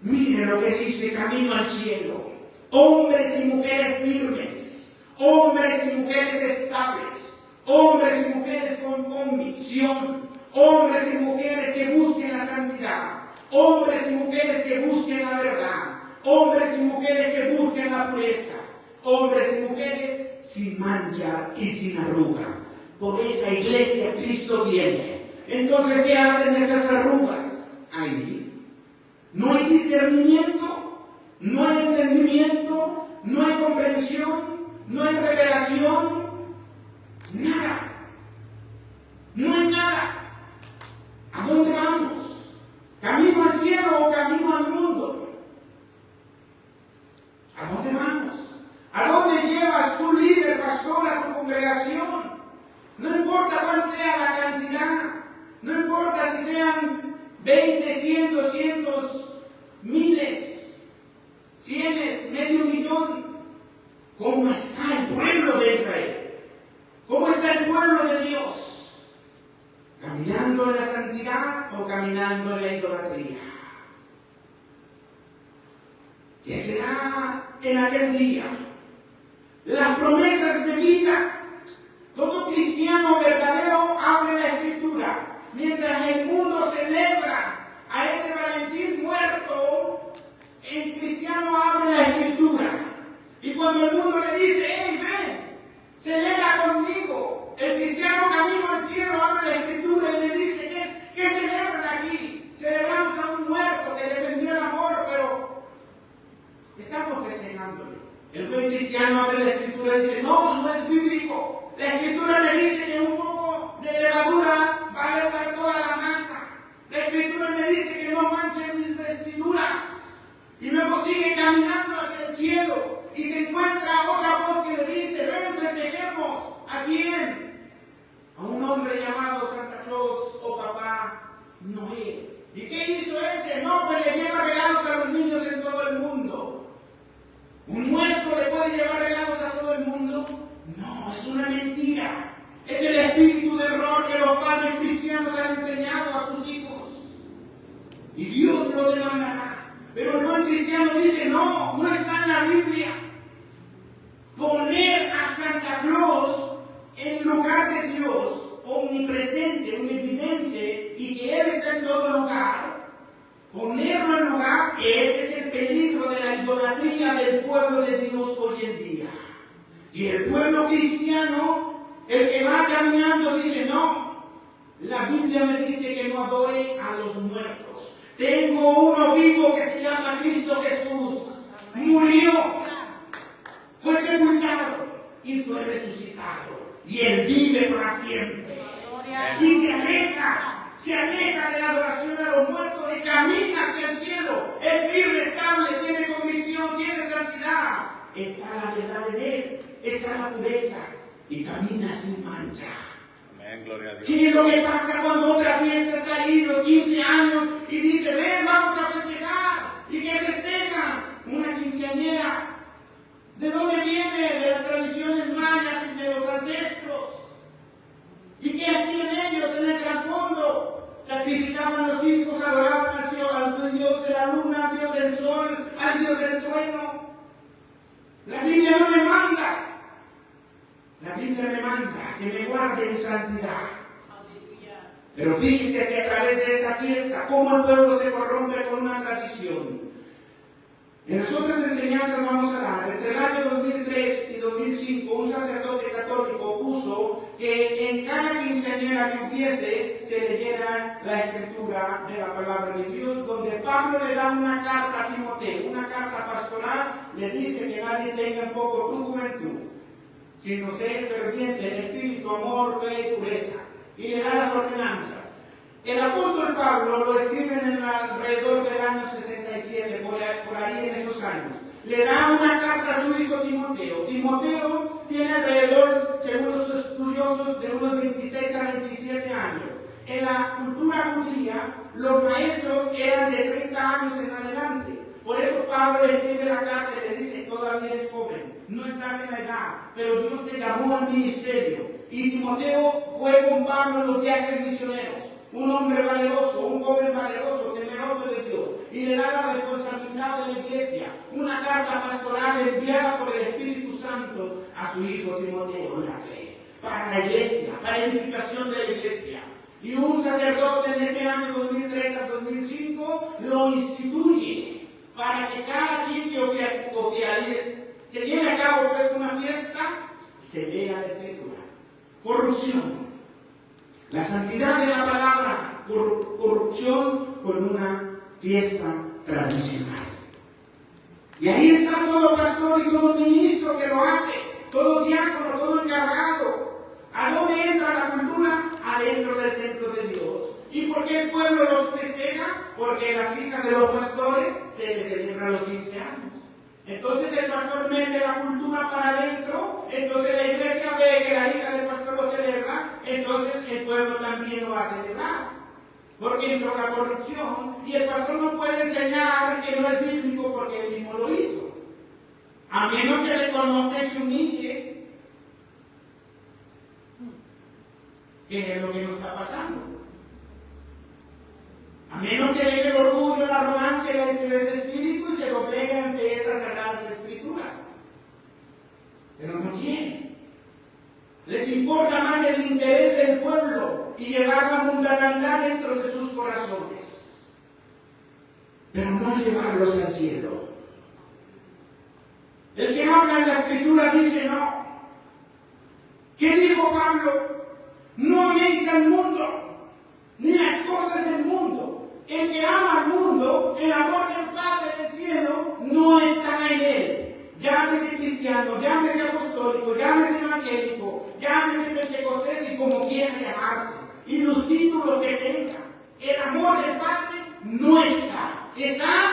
Miren lo que dice Camino al Cielo. Hombres y mujeres firmes, hombres y mujeres estables, hombres y mujeres con convicción, hombres y mujeres que busquen la santidad, hombres y mujeres que busquen la verdad, hombres y mujeres que busquen la pureza, hombres y mujeres sin mancha y sin arruga. Por esa iglesia Cristo viene. Entonces, ¿qué hacen esas arrugas? Ahí no hay discernimiento, no hay entendimiento, no hay comprensión, no hay revelación, nada. No hay nada. ¿A dónde vamos? ¿Camino al cielo o camino al mundo? ¿A dónde vamos? ¿A dónde llevas tu líder, pastor, a tu congregación? No importa cuál sea la cantidad, no importa si sean 20, 100, 200, miles, cienes, medio millón. ¿Cómo está el pueblo de Israel? ¿Cómo está el pueblo de Dios? ¿Caminando en la santidad o caminando en la idolatría? ¿Qué será en aquel día? Las promesas de vida. Todo cristiano verdadero abre la Escritura. Mientras el mundo celebra a ese Valentín muerto, el cristiano abre la Escritura. Y cuando el mundo le dice, hey, ven, celebra conmigo, el cristiano camino al cielo abre la Escritura y le dice, ¿qué celebran aquí? Celebramos a un muerto que defendió el amor, pero estamos festejándole. El buen cristiano abre la Escritura y dice, no es bíblico. La Escritura me dice que un poco de levadura va a levar toda la masa. La Escritura me dice que no manchen mis vestiduras. Y luego sigue caminando hacia el cielo y se encuentra otra voz que le dice, ven, festejemos. ¿A quién? A un hombre llamado Santa Claus o Papá Noel. ¿Y qué hizo ese? No, pues le lleva regalos a los niños en todo el mundo. ¿Un muerto le puede llevar regalos a todo el mundo? No, es una mentira. Es el espíritu de error que los padres cristianos han enseñado a sus hijos. Y Dios lo demandará. Pero el buen cristiano dice, no está en la Biblia. Poner a Santa Claus en lugar de Dios, omnipresente, omnividente, y que Él está en todo lugar, ponerlo en lugar, ese es el peligro de la idolatría del pueblo de Dios hoy en día. Y el pueblo cristiano, el que va caminando, dice, no, la Biblia me dice que no adore a los muertos. Tengo uno vivo que se llama Cristo Jesús. Murió, fue sepultado y fue resucitado. Y Él vive para siempre. Y se aleja de la adoración a los muertos y camina hacia el cielo. Es firme, estable, tiene convicción, tiene santidad. Está la verdad en Él, está la pureza y camina sin mancha. Amén, gloria a Dios. ¿Qué es lo que pasa cuando otra fiesta está ahí, los 15 años, y dice, ven, vamos a festejar? ¿Y qué festejan? Una quinceañera. ¿De dónde viene? De las tradiciones mayas y de los ancestros. ¿Y qué hacían ellos en el trasfondo? Sacrificaban los hijos, adoraban al Dios de la luna, al Dios del sol, al Dios del trueno. La Biblia no me manda. La Biblia me manda que me guarde en santidad. Pero fíjese que a través de esta fiesta, cómo el pueblo se corrompe con una tradición. En las otras enseñanzas vamos a dar, entre el año 2003 y 2005, un sacerdote católico puso que en cada quinceañera que hubiese se leyera la escritura de la palabra de Dios, donde Pablo le da una carta a Timoteo, una carta pastoral, le dice que nadie tenga en poco tu juventud, sino ser ferviente en espíritu, amor, fe y pureza, y le da las ordenanzas. El apóstol Pablo lo escribe en alrededor del año 67, por ahí en esos años. Le da una carta a su hijo Timoteo. Timoteo tiene alrededor, según los estudiosos, de unos 26 a 27 años. En la cultura judía, los maestros eran de 30 años en adelante. Por eso Pablo le escribe la carta y le dice, todavía eres joven, no estás en la edad, pero Dios te llamó al ministerio. Y Timoteo fue con Pablo en los viajes misioneros. Un hombre valeroso, un joven valeroso, temeroso de Dios, y le da la responsabilidad de la iglesia, una carta pastoral enviada por el Espíritu Santo a su hijo Timoteo, la fe, para la iglesia, para edificación de la iglesia. Y un sacerdote en ese año 2003 al 2005 lo instituye para que cada quien que se lleve a cabo pues una fiesta, se lea la escritura. Corrupción. La santidad de la palabra, corrupción con una fiesta tradicional. Y ahí está todo pastor y todo ministro que lo hace, todo diácono, todo encargado. ¿A dónde entra la cultura? Adentro del templo de Dios. ¿Y por qué el pueblo los festeja? Porque las hijas de los pastores se les celebran los 15 años. Entonces el pastor mete la cultura para adentro, entonces la iglesia ve que la hija del pastor lo celebra, entonces el pueblo también lo va a celebrar. Porque entró la corrupción y el pastor no puede enseñar que no es bíblico porque él mismo lo hizo. A menos que reconozca y se humille, que es lo que nos está pasando. A menos que deje el orgullo, la arrogancia y la interés de espíritu y se lo pegue ante estas sagradas escrituras. Pero no quieren. Les importa más el interés del pueblo y llevar la mundanalidad dentro de sus corazones. Pero no llevarlos al cielo. El que habla en la escritura dice no. ¿Qué dijo Pablo? No améis al mundo, ni las cosas del mundo. El que ama al mundo, el amor del Padre del cielo, no está en él. Llámese cristiano, llámese apostólico, llámese evangélico, llámese pentecostés y como quiera llamarse. Y los títulos que tenga. El amor del Padre no está. Está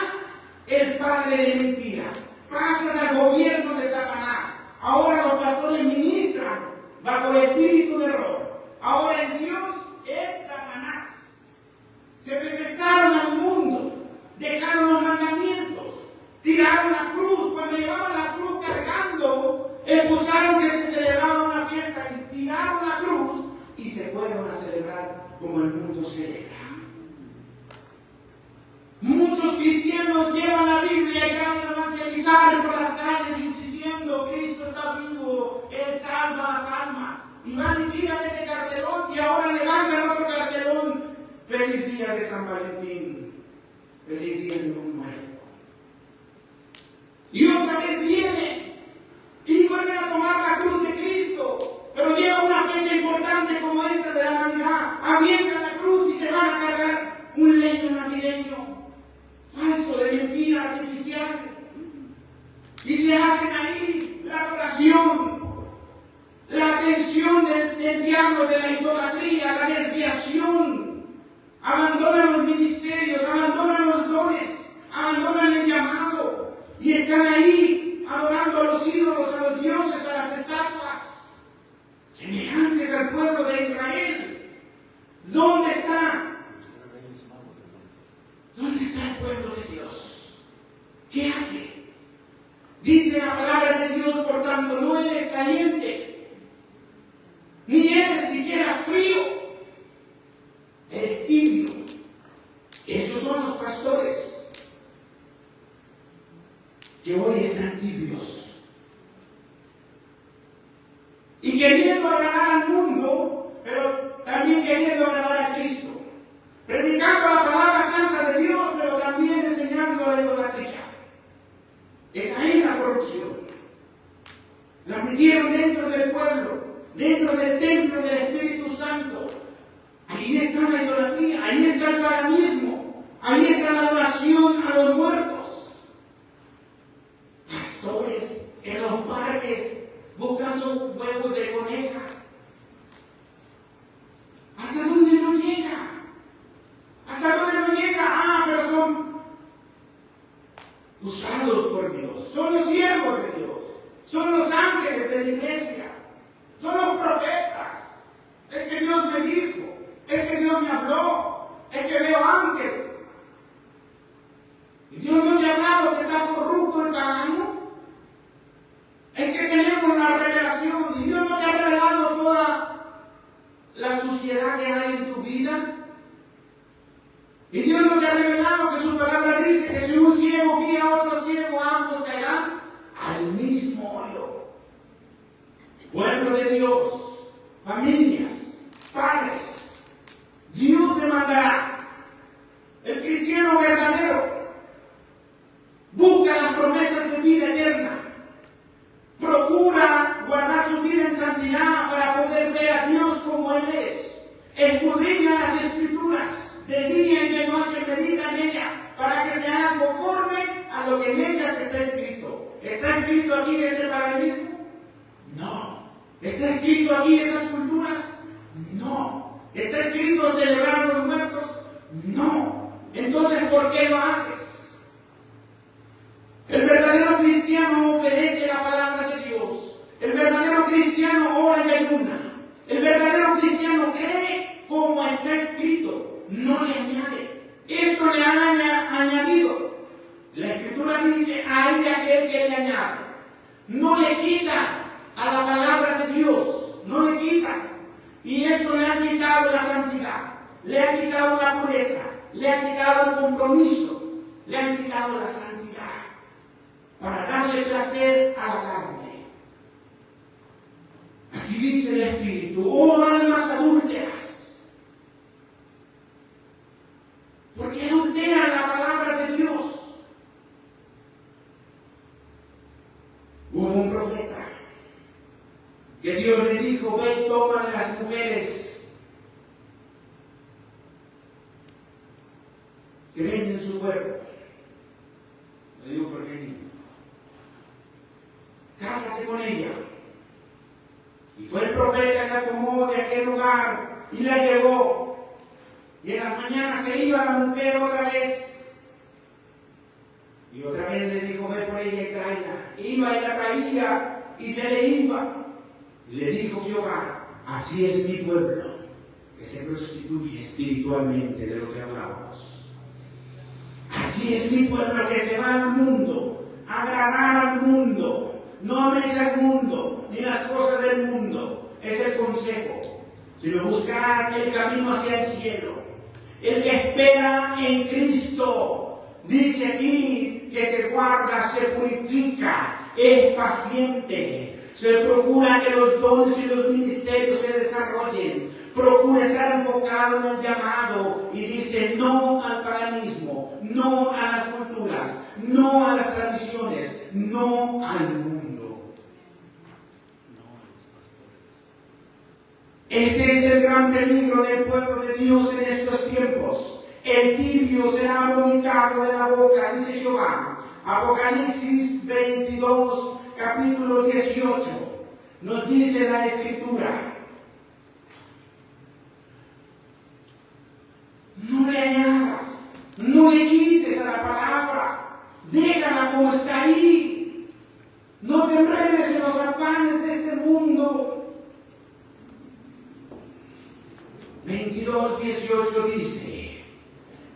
el Padre de mentira. Pasas al gobierno de Satanás. Ahora los pastores ministran bajo el espíritu de error. Ahora el Dios es Satanás. Se regresaron al mundo, dejaron los mandamientos, tiraron la cruz. Cuando llevaban la cruz cargando, escucharon que se celebraba una fiesta y tiraron la cruz y se fueron a celebrar como el mundo celebra. Muchos cristianos llevan la Biblia y salen a evangelizar por las calles diciendo Cristo está vivo, Él salva las almas. Y van y tiran ese cartelón y ahora levantan otro cartelón. Feliz día de San Valentín, feliz día de un muerto. Y otra vez viene y vuelven a tomar la cruz de Cristo, pero llega una fecha importante como esta de la Navidad, avientan la cruz y se van a cargar un leño navideño, falso, de mentira artificial, y se hacen ahí la adoración, la atención del diablo, de la idolatría, la desviación. Abandonan los ministerios, abandonan los dones, abandonan el llamado y están ahí adorando a los ídolos, a los dioses, a las estatuas, semejantes al pueblo de Israel. ¿Dónde está? ¿Dónde está el pueblo de Dios? ¿Qué hace? Dice la palabra de Dios, por tanto, no eres caliente, ni eres siquiera frío. Es tibio. Esos son los pastores que hoy están tibios y queriendo agradar al mundo, pero también queriendo agradar a Cristo, predicando la palabra santa de Dios, pero también enseñando la idolatría. corrupción. La metieron dentro del pueblo, dentro del templo del Espíritu Santo. Ahí está la idolatría, ahí está el paganismo, ahí está la adoración a los muertos. Pastores en los parques buscando huevos de coneja. ¿Hasta dónde no llega? ¿Hasta dónde no llega? Ah, pero son usados por Dios, son los siervos de Dios, son los ángeles de la iglesia, son los profetas. Es que Dios me dijo, es que Dios me habló, es que veo ángeles. ¿Y Dios no te ha hablado que está corrupto el pagano? Es que tenemos la revelación y Dios no te ha revelado toda la suciedad que hay en tu vida. Y Dios no te ha revelado que su palabra dice que si un ciego guía a otro ciego, ambos caerán al mismo hoyo. Pueblo de Dios, familias, padres, Dios te mandará. El cristiano verdadero busca las promesas de vida eterna. Procura guardar su vida en santidad para poder ver a Dios como Él es. Escudriña las Escrituras, de día y de noche medita en ella, para que se haga conforme a lo que en ellas está escrito. ¿Está escrito aquí ese paganismo? No. ¿Está escrito aquí esas culturas? No. ¿Está escrito celebrar a los muertos? No. Entonces, ¿por qué lo haces? El verdadero cristiano obedece la palabra de Dios. El verdadero cristiano ora y ayuna. El verdadero cristiano cree como está escrito. No le añade. Esto le han añadido. La Escritura dice, hay de aquel que le añade. No le quita a la palabra de Dios. No le quita. Y esto le ha quitado la santidad. Le ha quitado la pureza. Le ha quitado el compromiso. Le han quitado la santidad. Para darle placer a la carne. Así dice el Espíritu. Oh almas adúlteras. ¿Por qué adulteran la palabra de Dios? Hubo un profeta que Dios le dijo, ve y toma de las mujeres que venden su cuerpo. Le digo, ¿por qué no? Cásate con ella. Y fue el profeta que la tomó de aquel lugar y la llevó. Y en la mañana se iba la mujer otra vez. Y otra vez le dijo, ve por ella y tráela. Iba y la traía y se le iba. Y le dijo Jehová, así es mi pueblo, que se prostituye espiritualmente, de lo que hablábamos. Así es mi pueblo que se va al mundo, a agradar al mundo. No ames al mundo, ni las cosas del mundo. Es el consejo. Sino buscar el camino hacia el cielo. El que espera en Cristo, dice aquí, que se guarda, se purifica, es paciente. Se procura que los dones y los ministerios se desarrollen. Procura estar enfocado en el llamado y dice no al paganismo, no a las culturas, no a las tradiciones, no al mundo. Este es el gran peligro del pueblo de Dios en estos tiempos. El tibio será vomitado de la boca, dice Jehová. Apocalipsis 22, capítulo 18, nos dice la Escritura. No le añadas, no le quites a la palabra, déjala como está ahí. No te enredes en los afanes de este mundo. 22:18 dice,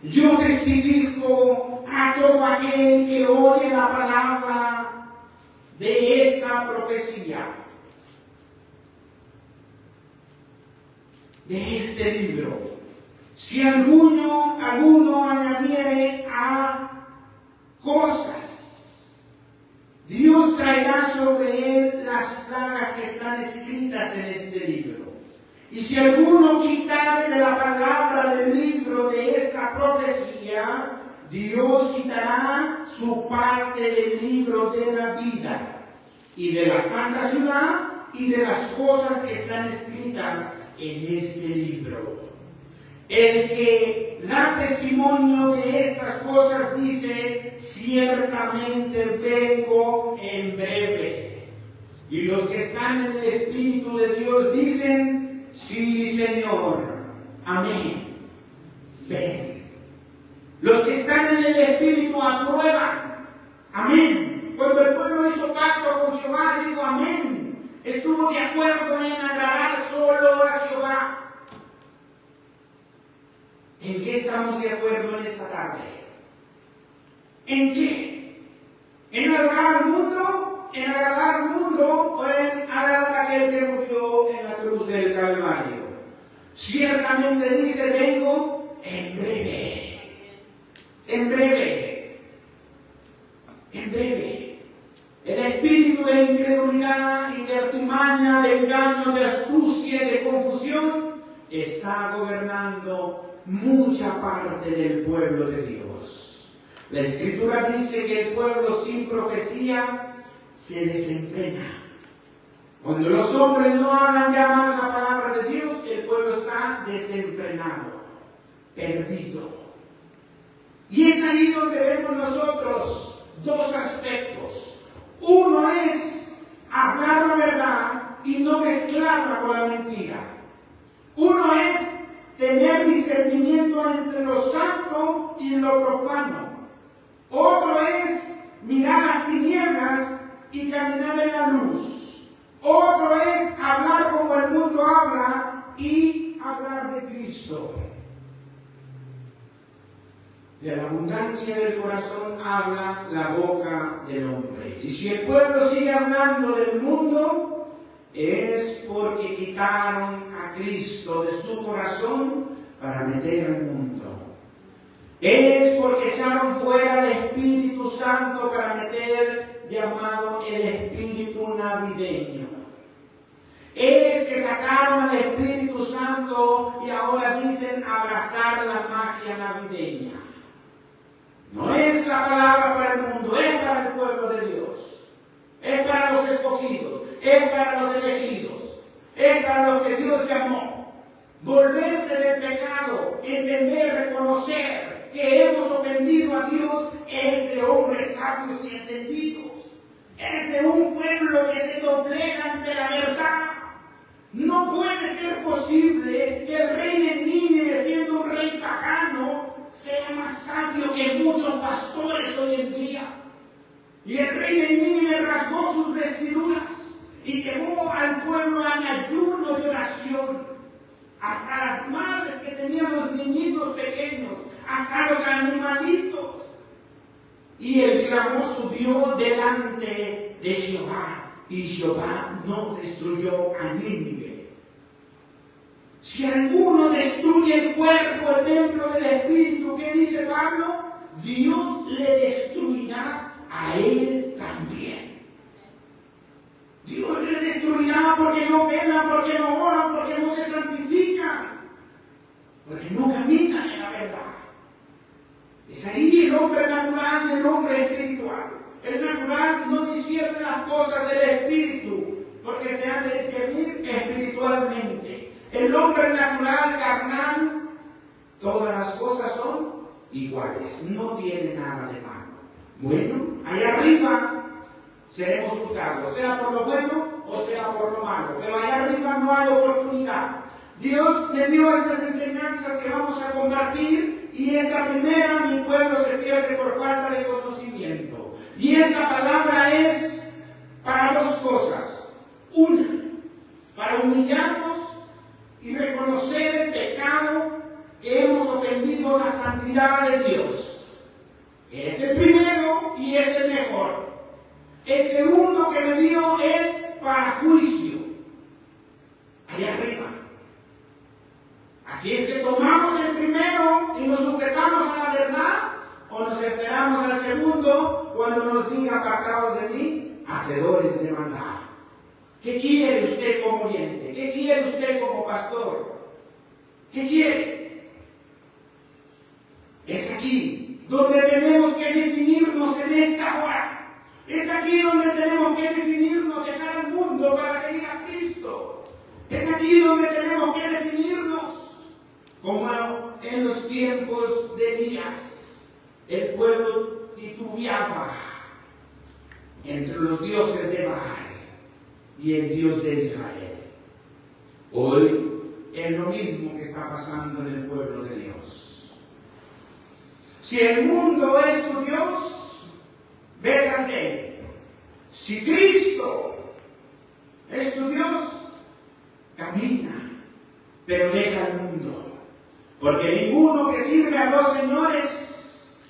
yo testifico a todo aquel que oye la palabra de esta profecía, de este libro. Si alguno añadiere a cosas, Dios traerá sobre él las plagas que están escritas en este libro. Y si alguno quitare de la palabra del libro de esta profecía, Dios quitará su parte del libro de la vida y de la santa ciudad y de las cosas que están escritas en este libro. El que da testimonio de estas cosas dice: ciertamente vengo en breve. Y los que están en el Espíritu de Dios dicen: sí, Señor, amén, ven. Los que están en el Espíritu aprueban, amén. Cuando el pueblo hizo pacto con Jehová, dijo amén. Estuvo de acuerdo en agradar solo a Jehová. ¿En qué estamos de acuerdo en esta tarde? ¿En qué? ¿En agradar al mundo? ¿En agradar al mundo o en agradar a aquel que murió en la cruz del Calvario? Ciertamente dice: vengo en breve. En breve. En breve. El espíritu de incredulidad y de artimaña, de engaño, de astucia y de confusión está gobernando mucha parte del pueblo de Dios. La Escritura dice que el pueblo sin profecía se desenfrena. Cuando los hombres no hablan ya más la palabra de Dios, el pueblo está desenfrenado, perdido. Y es ahí donde vemos nosotros dos aspectos. Uno es hablar la verdad y no mezclarla con la mentira. Uno es tener discernimiento entre lo santo y lo profano. Otro es mirar las tinieblas y caminar en la luz. Otro es hablar como el mundo habla y hablar de Cristo. De la abundancia del corazón habla la boca del hombre. Y si el pueblo sigue hablando del mundo, es porque quitaron a Cristo de su corazón para meter al mundo. Es porque echaron fuera el Espíritu Santo para meter llamado el Espíritu navideño. Es que sacaron al Espíritu Santo y ahora dicen abrazar la magia navideña. No es la palabra para el mundo, es para el pueblo de Dios. Es para los escogidos, es para los elegidos, es para los que Dios llamó. Volverse del pecado, entender, reconocer que hemos ofendido a Dios, es de hombres sabios y entendidos. Es de un pueblo que se doblega ante la verdad. No puede ser posible que el rey de Nínive, siendo un rey pagano, sea más sabio que muchos pastores hoy en día. Y el rey de Nínive rasgó sus vestiduras y llevó al pueblo en ayuno y oración. Hasta las madres que tenían los niñitos pequeños, hasta los animalitos. Y el clamor subió delante de Jehová, y Jehová no destruyó a Nínive. Si alguno destruye el cuerpo, el templo del Espíritu, ¿qué dice Pablo? Dios le destruirá a él también. Dios le destruirá porque no velan, porque no oran, porque no se santifican, porque no caminan en la verdad. Es ahí el hombre natural y el hombre espiritual. El natural no discierne las cosas del Espíritu, porque se han de discernir espiritualmente. El hombre natural, carnal, todas las cosas son iguales, no tiene nada de malo. Bueno, allá arriba seremos juzgados, sea por lo bueno o sea por lo malo, pero allá arriba no hay oportunidad. Dios me dio estas enseñanzas que vamos a compartir, y esta primera: mi pueblo se pierde por falta de conocimiento. Y esta palabra es para dos cosas. Una, para humillarnos y reconocer el pecado que hemos ofendido la santidad de Dios. Es el primero y es el mejor. El segundo que me dio es para juicio, allá arriba. Así es que tomamos el primero y nos sujetamos a la verdad, o nos esperamos al segundo cuando nos diga: apartados de mí, hacedores de maldad. ¿Qué quiere usted como oyente? ¿Qué quiere usted como pastor? ¿Qué quiere? Es aquí donde tenemos que definirnos en esta hora. Es aquí donde tenemos que definirnos, dejar el mundo para seguir a Cristo. Es aquí donde tenemos que definirnos, como en los tiempos de Elías. El pueblo titubeaba entre los dioses de Baal y el Dios de Israel. Hoy es lo mismo que está pasando en el pueblo de Dios. Si el mundo es tu Dios, ve tras de él. Si Cristo es tu Dios, camina, pero deja el mundo. Porque ninguno que sirve a dos señores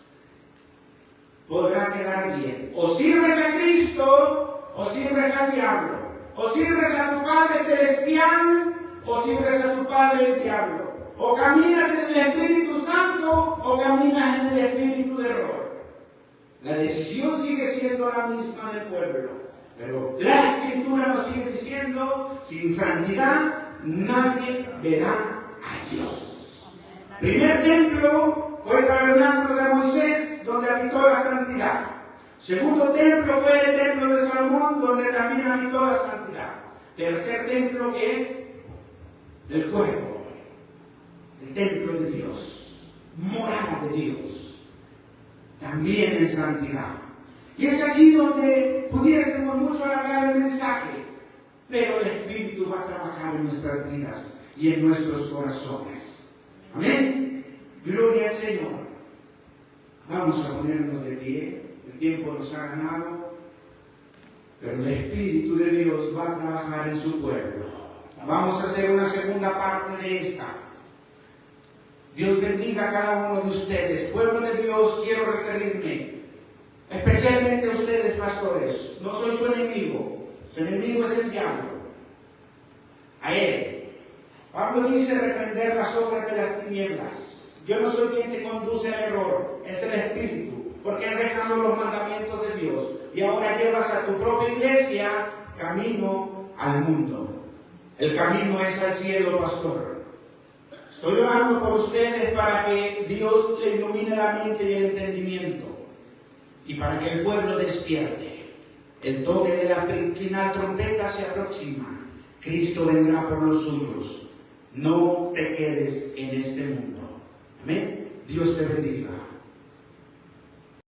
podrá quedar bien. O sirves a Cristo, o sirves al diablo. O sirves a tu Padre Celestial, o sirves a tu padre el diablo. O caminas en el Espíritu Santo, o caminas en el espíritu de error. La decisión sigue siendo la misma del pueblo. Pero la Escritura nos sigue diciendo, sin santidad nadie verá a Dios. Primer templo fue el tabernáculo de Moisés, donde habitó la santidad. Segundo templo fue el templo de Salomón, donde también habitó la santidad. Tercer templo, que es el cuerpo, el templo de Dios, morada de Dios, también en santidad. Y es aquí donde pudiésemos mucho alargar el mensaje, pero el Espíritu va a trabajar en nuestras vidas y en nuestros corazones. Amén. Gloria al Señor. Vamos a ponernos de pie. El tiempo nos ha ganado, pero el Espíritu de Dios va a trabajar en su pueblo. Vamos a hacer una segunda parte de esta. Dios bendiga a cada uno de ustedes. Pueblo de Dios, quiero referirme especialmente a ustedes, pastores. No soy su enemigo. Su enemigo es el diablo. A él. Pablo dice reprender las obras de las tinieblas. Yo no soy quien te conduce al error. Es el Espíritu. Porque has dejado los mandamientos de Dios. Y ahora llevas a tu propia iglesia camino al mundo. El camino es al cielo, pastor. Estoy orando por ustedes para que Dios le ilumine la mente y el entendimiento. Y para que el pueblo despierte. El toque de la final trompeta se aproxima. Cristo vendrá por los suyos. No te quedes en este mundo. Amén. Dios te bendiga.